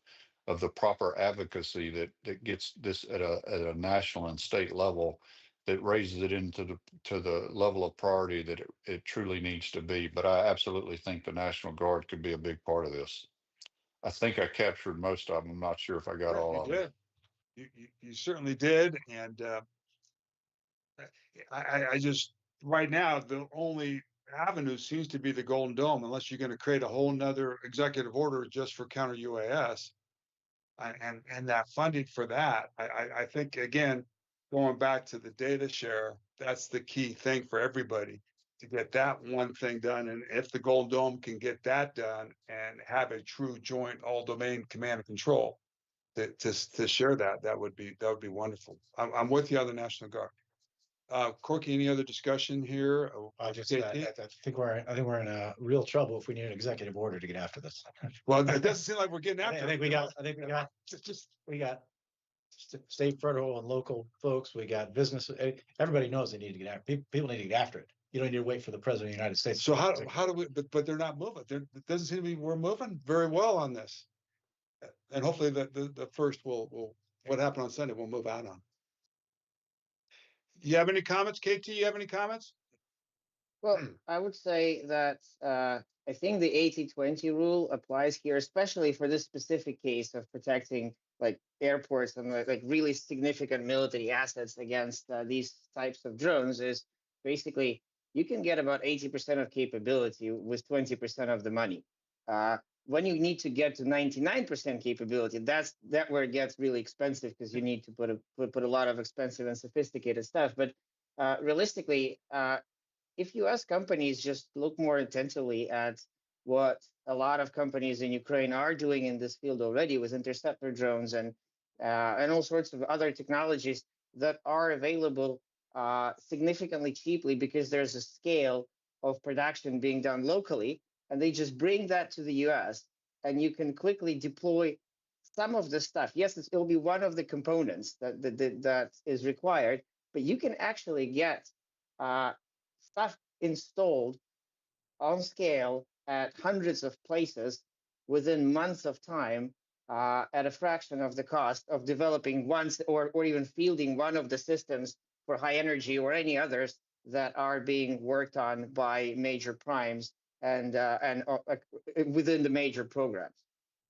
the proper advocacy that gets this at a national and state level, that raises it into the level of priority that it truly needs to be. But I absolutely think the National Guard could be a big part of this. I think I captured most of them. I'm not sure if I got all of them. You certainly did. And I just, right now, the only avenue seems to be the Golden Dome, unless you're going to create a whole nother executive order just for counter UAS. And that funding for that, I think, again, going back to the data share, that's the key thing for everybody, to get that one thing done. And if the Golden Dome can get that done and have a true joint all domain command and control to share that would be wonderful. I'm with you on the National Guard. Corky, any other discussion here? I think we're in a real trouble if we need an executive order to get after this. Well, it doesn't seem like we're getting after. I think we got state, federal, and local folks. We got business. Everybody knows they need to get after. People need to get after it. You don't need to wait for the president of the United States. So how do we? But they're not moving. It doesn't seem to be. We're moving very well on this, and hopefully the first will what happened on Sunday we'll move out on. You have any comments, KT? You have any comments? Well, I would say that I think the 80-20 rule applies here, especially for this specific case of protecting like airports and like really significant military assets against these types of drones. Is basically you can get about 80% of capability with 20% of the money. When you need to get to 99% capability, that's where it gets really expensive, because you need to put a lot of expensive and sophisticated stuff. But realistically, if US companies just look more attentively at what a lot of companies in Ukraine are doing in this field already with interceptor drones and all sorts of other technologies that are available significantly cheaply, because there's a scale of production being done locally, and they just bring that to the US, and you can quickly deploy some of the stuff. Yes, it'll be one of the components that is required, but you can actually get stuff installed on scale at hundreds of places within months of time at a fraction of the cost of developing one or even fielding one of the systems for high energy or any others that are being worked on by major primes and within the major programs.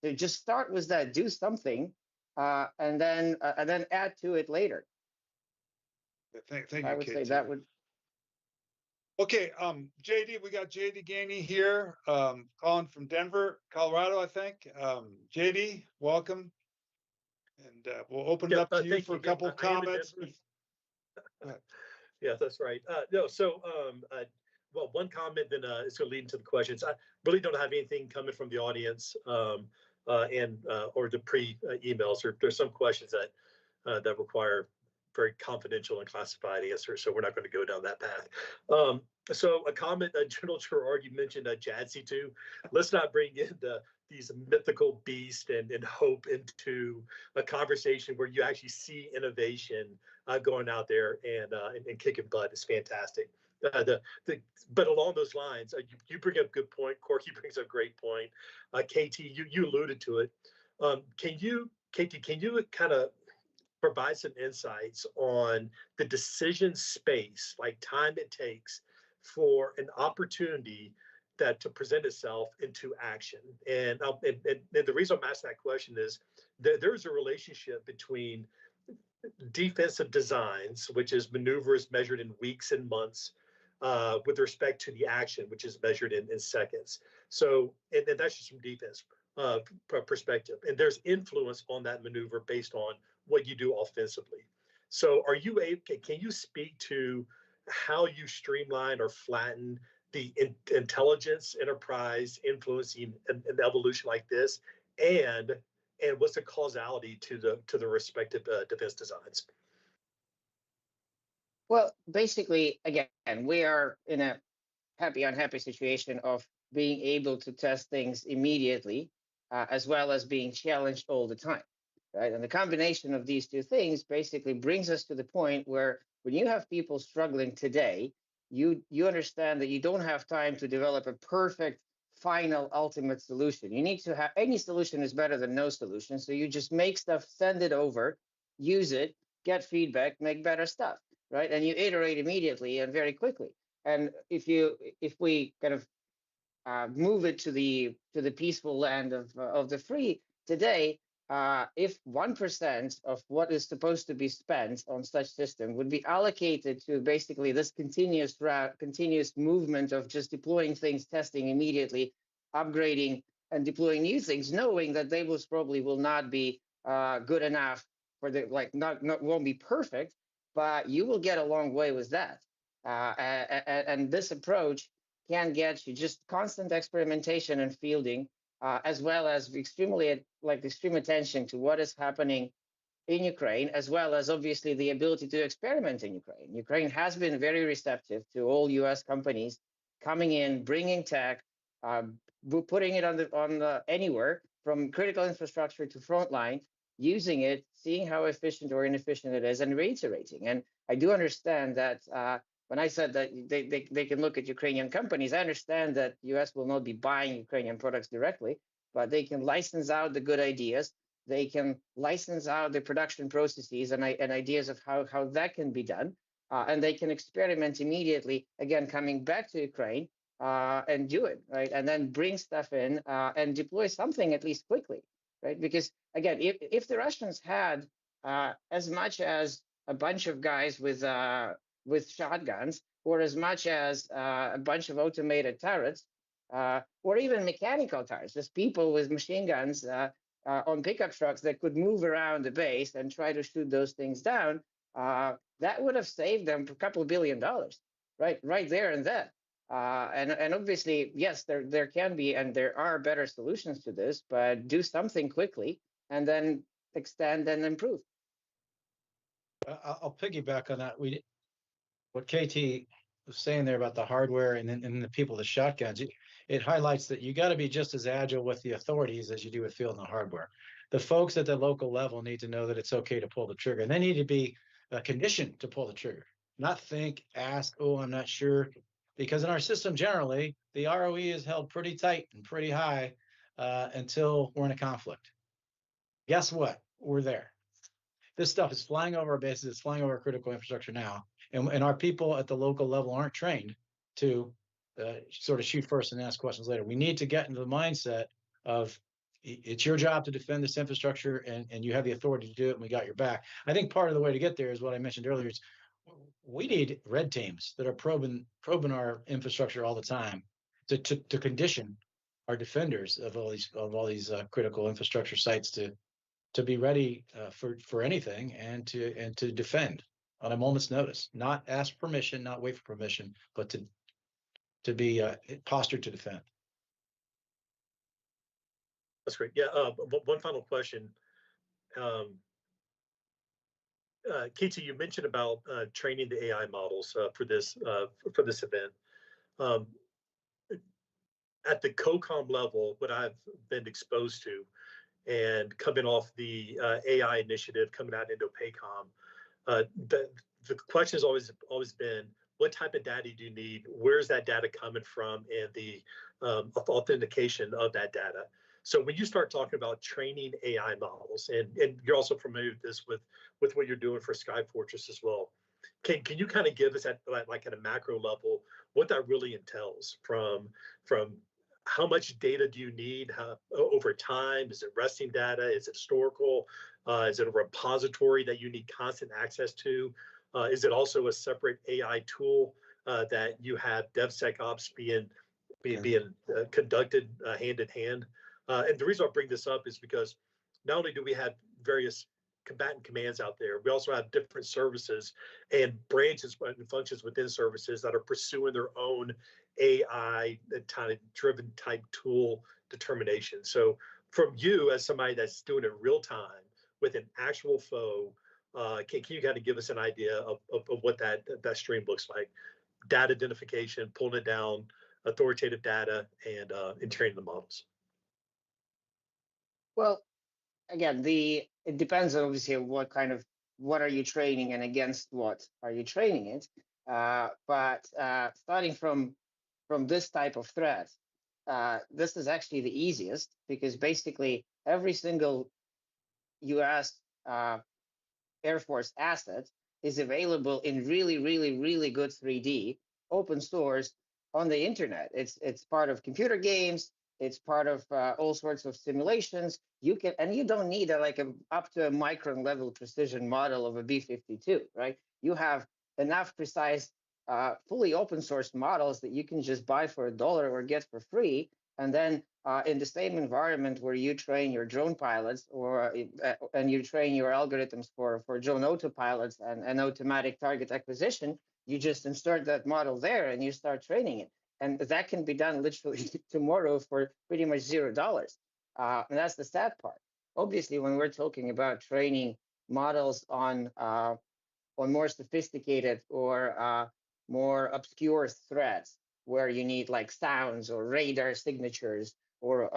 So just start with that, do something, and then add to it later. Thank you, I would KT. say that would. Okay, JD, we got JD Gainey here, calling from Denver, Colorado, I think. JD, welcome. And we'll open it up to you for a couple of comments. Yeah, that's right. No, so, well, one comment, then it's going to lead into the questions. I really don't have anything coming from the audience or the pre-emails. There's some questions that require very confidential and classified answers, so we're not going to go down that path. So a comment, General Jarrad, you mentioned JADC2. Let's not bring in these mythical beasts and hope into a conversation where you actually see innovation going out there and kicking butt. Is fantastic. But along those lines, you bring up a good point. Corky brings up a great point. KT, you alluded to it. KT, can you kind of provide some insights on the decision space, like time it takes for an opportunity to present itself into action? And the reason I'm asking that question is there's a relationship between defensive designs, which is maneuvers measured in weeks and months, with respect to the action, which is measured in seconds. So, and that's just from defense perspective. And there's influence on that maneuver based on what you do offensively. So can you speak to how you streamline or flatten the intelligence enterprise influencing an evolution like this, and what's the causality to the respective defense designs? Well, basically, again, we are in a happy-unhappy situation of being able to test things immediately, as well as being challenged all the time, right? And the combination of these two things basically brings us to the point where when you have people struggling today, you understand that you don't have time to develop a perfect, final, ultimate solution. You need to have, any solution is better than no solution. So you just make stuff, send it over, use it, get feedback, make better stuff, right? And you iterate immediately and very quickly. And if we kind of move it to the peaceful land of the free today, if 1% of what is supposed to be spent on such system would be allocated to basically this continuous movement of just deploying things, testing immediately, upgrading and deploying new things, knowing that they will not be good enough for the won't be perfect, but you will get a long way with that. And this approach can get you just constant experimentation and fielding, as well as extreme attention to what is happening in Ukraine, as well as obviously the ability to experiment in Ukraine. Ukraine has been very receptive to all U.S. companies coming in, bringing tech, putting it on anywhere from critical infrastructure to frontline, using it, seeing how efficient or inefficient it is, and reiterating. And I do understand that when I said that they can look at Ukrainian companies, I understand that U.S. will not be buying Ukrainian products directly, but they can license out the good ideas. They can license out the production processes and ideas of how that can be done. And they can experiment immediately, again, coming back to Ukraine and do it, right? And then bring stuff in and deploy something at least quickly, right? Because, again, if the Russians had as much as a bunch of guys with shotguns, or as much as a bunch of automated turrets, or even mechanical turrets, just people with machine guns on pickup trucks that could move around the base and try to shoot those things down, that would have saved them a couple of $1 billion, right there and then. And obviously, yes, there can be and there are better solutions to this, but do something quickly and then extend and improve. I'll piggyback on that. What KT was saying there about the hardware and then the people, the shotguns. it highlights that you got to be just as agile with the authorities as you do with field and hardware. The folks at the local level need to know that it's okay to pull the trigger, and they need to be conditioned to pull the trigger, not think, ask, oh, I'm not sure. Because in our system, generally, the ROE is held pretty tight and pretty high until we're in a conflict. Guess what? We're there. This stuff is flying over our bases. It's flying over our critical infrastructure now. And our people at the local level aren't trained to sort of shoot first and ask questions later. We need to get into the mindset of it's your job to defend this infrastructure, and you have the authority to do it, and we got your back. I think part of the way to get there is what I mentioned earlier. Is we need red teams that are probing our infrastructure all the time to condition our defenders of all these critical infrastructure sites to be ready for anything and to defend on a moment's notice, not ask permission, not wait for permission, but to be postured to defend. That's great. Yeah. One final question. KT, you mentioned about training the AI models for this event. At the COCOM level, what I've been exposed to, and coming off the AI initiative coming out into PACOM, the question has always been, what type of data do you need? Where's that data coming from, and the authentication of that data? So when you start talking about training AI models, and you're also familiar with this with what you're doing for Skyfortress as well, can you kind of give us at a macro level what that really entails from how much data do you need over time? Is it resting data? Is it historical? Is it a repository that you need constant access to? Is it also a separate AI tool that you have DevSecOps being conducted hand in hand? And the reason I bring this up is because not only do we have various combatant commands out there, we also have different services and branches and functions within services that are pursuing their own AI driven type tool determination. So from you as somebody that's doing it real time with an actual foe, can you kind of give us an idea of what that stream looks like? Data identification, pulling it down, authoritative data, and training the models. Well, again, it depends on obviously what are you training and against what are you training it. But starting from this type of threat, this is actually the easiest, because basically every single U.S. Air Force asset is available in really, really, really good 3D, open source on the internet. It's part of computer games. It's part of all sorts of simulations. You don't need up to a micron level precision model of a B-52, right? You have enough precise, fully open source models that you can just buy for $1 or get for free. And then in the same environment where you train your drone pilots and you train your algorithms for drone autopilots and automatic target acquisition, you just insert that model there and you start training it. And that can be done literally tomorrow for pretty much $0. And that's the sad part. Obviously, when we're talking about training models on more sophisticated or more obscure threats, where you need like sounds or radar signatures or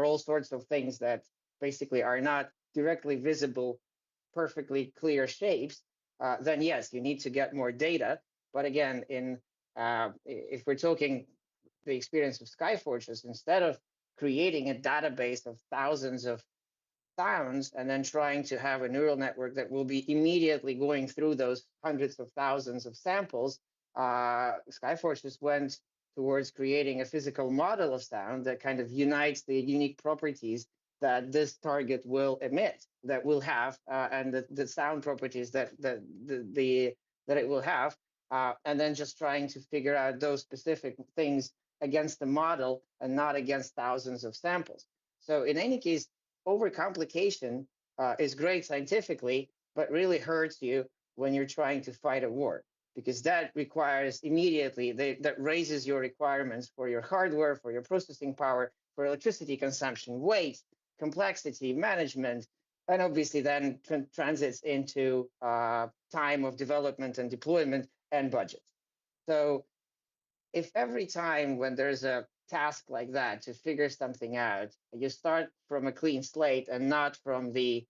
all sorts of things that basically are not directly visible, perfectly clear shapes, then yes, you need to get more data. But again, if we're talking the experience of Skyfortress, instead of creating a database of thousands of sounds and then trying to have a neural network that will be immediately going through those hundreds of thousands of samples, Skyfortress went towards creating a physical model of sound that kind of unites the unique properties that this target will emit, that will have, and the sound properties that it will have, and then just trying to figure out those specific things against the model and not against thousands of samples. So in any case, overcomplication is great scientifically, but really hurts you when you're trying to fight a war, because that requires immediately, that raises your requirements for your hardware, for your processing power, for electricity consumption, weight, complexity, management, and obviously then transits into time of development and deployment and budget. So if every time when there's a task like that to figure something out, you start from a clean slate and not from the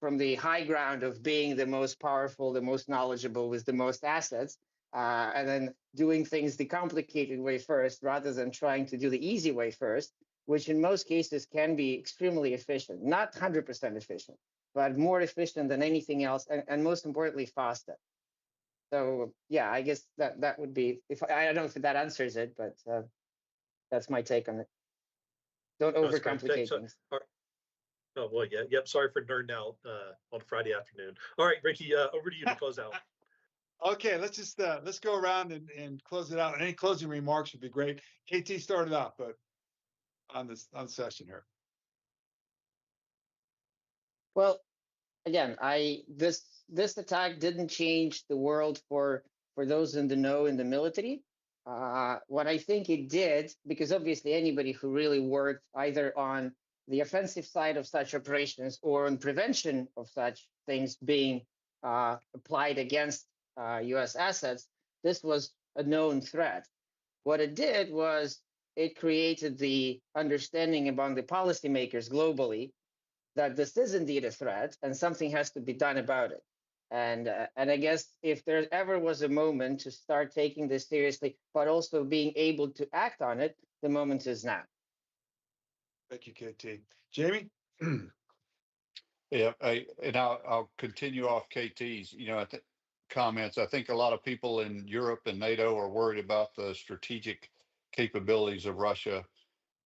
from the high ground of being the most powerful, the most knowledgeable with the most assets, and then doing things the complicated way first rather than trying to do the easy way first, which in most cases can be extremely efficient, not 100% efficient, but more efficient than anything else, and most importantly, faster. So yeah, I guess that would be, if I don't know if that answers it, but that's my take on it. Don't No, it's great. overcomplicate Thanks. things. Oh, well, yeah. Yep. Sorry for nerding out on a Friday afternoon. All right, Riki, over to you to close out. Okay, let's just let's go around and close it out. Any closing remarks would be great. KT started off, but on the session here. Well, again, this attack didn't change the world for those in the know in the military. What I think it did, because obviously anybody who really worked either on the offensive side of such operations or on prevention of such things being applied against U.S. assets, this was a known threat. What it did was it created the understanding among the policymakers globally that this is indeed a threat and something has to be done about it. And I guess if there ever was a moment to start taking this seriously, but also being able to act on it, the moment is now. Thank you, KT. Jamie? Yeah, I'll continue off KT's, comments. I think a lot of people in Europe and NATO are worried about the strategic capabilities of Russia.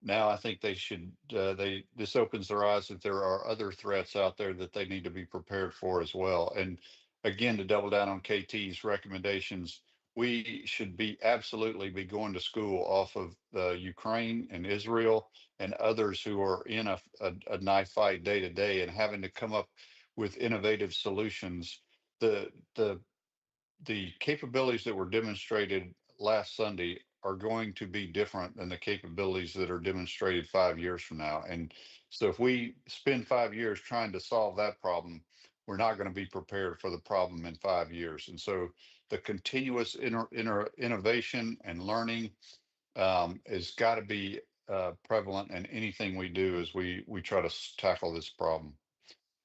Now I think they should, this opens their eyes that there are other threats out there that they need to be prepared for as well. And again, to double down on KT's recommendations, we should absolutely be going to school off of Ukraine and Israel and others who are in a knife fight day to day and having to come up with innovative solutions. The capabilities that were demonstrated last Sunday are going to be different than the capabilities that are demonstrated 5 years from now. And so if we spend 5 years trying to solve that problem, we're not going to be prepared for the problem in 5 years. And so the continuous innovation and learning has got to be prevalent in anything we do as we try to tackle this problem.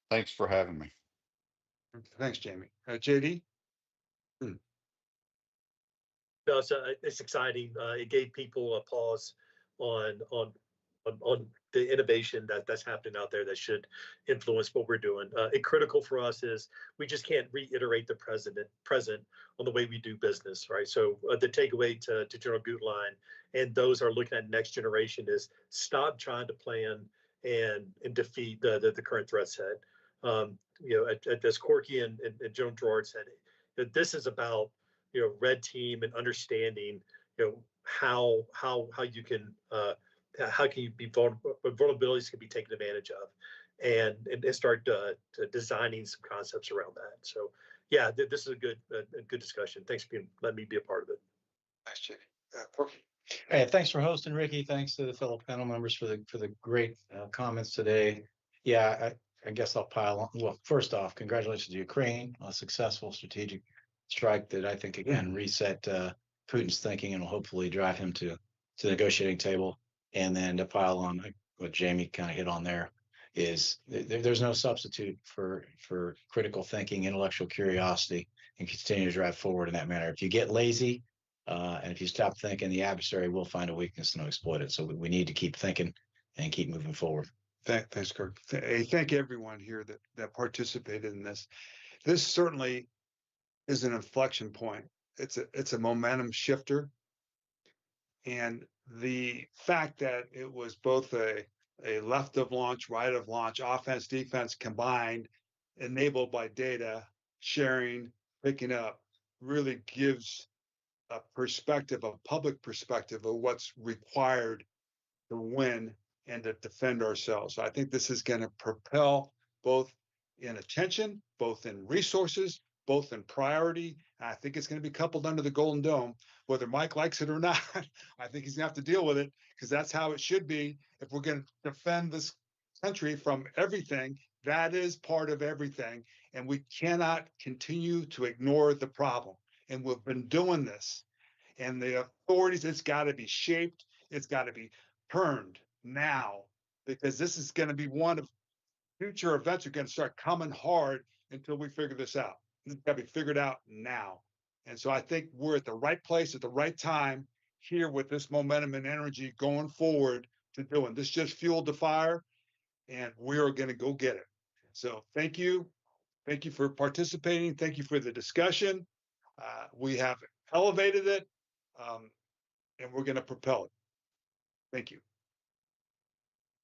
Thanks for having me. Thanks, Jamie. JD? No, it's exciting. It gave people a pause on the innovation that's happening out there that should influence what we're doing. Critical for us is we just can't reiterate the present on the way we do business, right? So the takeaway to General Gutlein and those are looking at next generation is stop trying to plan and defeat the current threat set. As Corky and General Jarrad said, that this is about red team and understanding how you can how can you be vulnerabilities can be taken advantage of and start designing some concepts around that. So yeah, this is a good discussion. Thanks for letting me be a part of it. Thanks, JD. Corky? Hey, thanks for hosting, Riki. Thanks to the fellow panel members for the great comments today. Yeah, I guess I'll pile on. Well, first off, congratulations to Ukraine on a successful strategic strike that I think again reset Putin's thinking and will hopefully drive him to the negotiating table. And then to pile on what Jamie kind of hit on there is there's no substitute for critical thinking, intellectual curiosity, and continue to drive forward in that manner. If you get lazy and if you stop thinking, the adversary will find a weakness and exploit it. So we need to keep thinking and keep moving forward. Thanks, Kirk. Thank everyone here that participated in this. This certainly is an inflection point. It's a momentum shifter. And the fact that it was both a left of launch, right of launch, offense, defense combined, enabled by data, sharing, picking up, really gives a perspective, a public perspective of what's required to win and to defend ourselves. So I think this is going to propel both in attention, both in resources, both in priority. I think it's going to be coupled under the Golden Dome, whether Mike likes it or not. I think he's going to have to deal with it because that's how it should be. If we're going to defend this country from everything, that is part of everything. And we cannot continue to ignore the problem. And we've been doing this. and the authorities. It's got to be shaped. It's got to be turned now, because this is going to be one of future events are going to start coming hard until we figure this out. It's got to be figured out now. And so I think we're at the right place at the right time here with this momentum and energy going forward to doing this. Just fueled the fire, and we are going to go get it. So thank you. Thank you for participating. Thank you for the discussion. We have elevated it, and we're going to propel it. Thank you.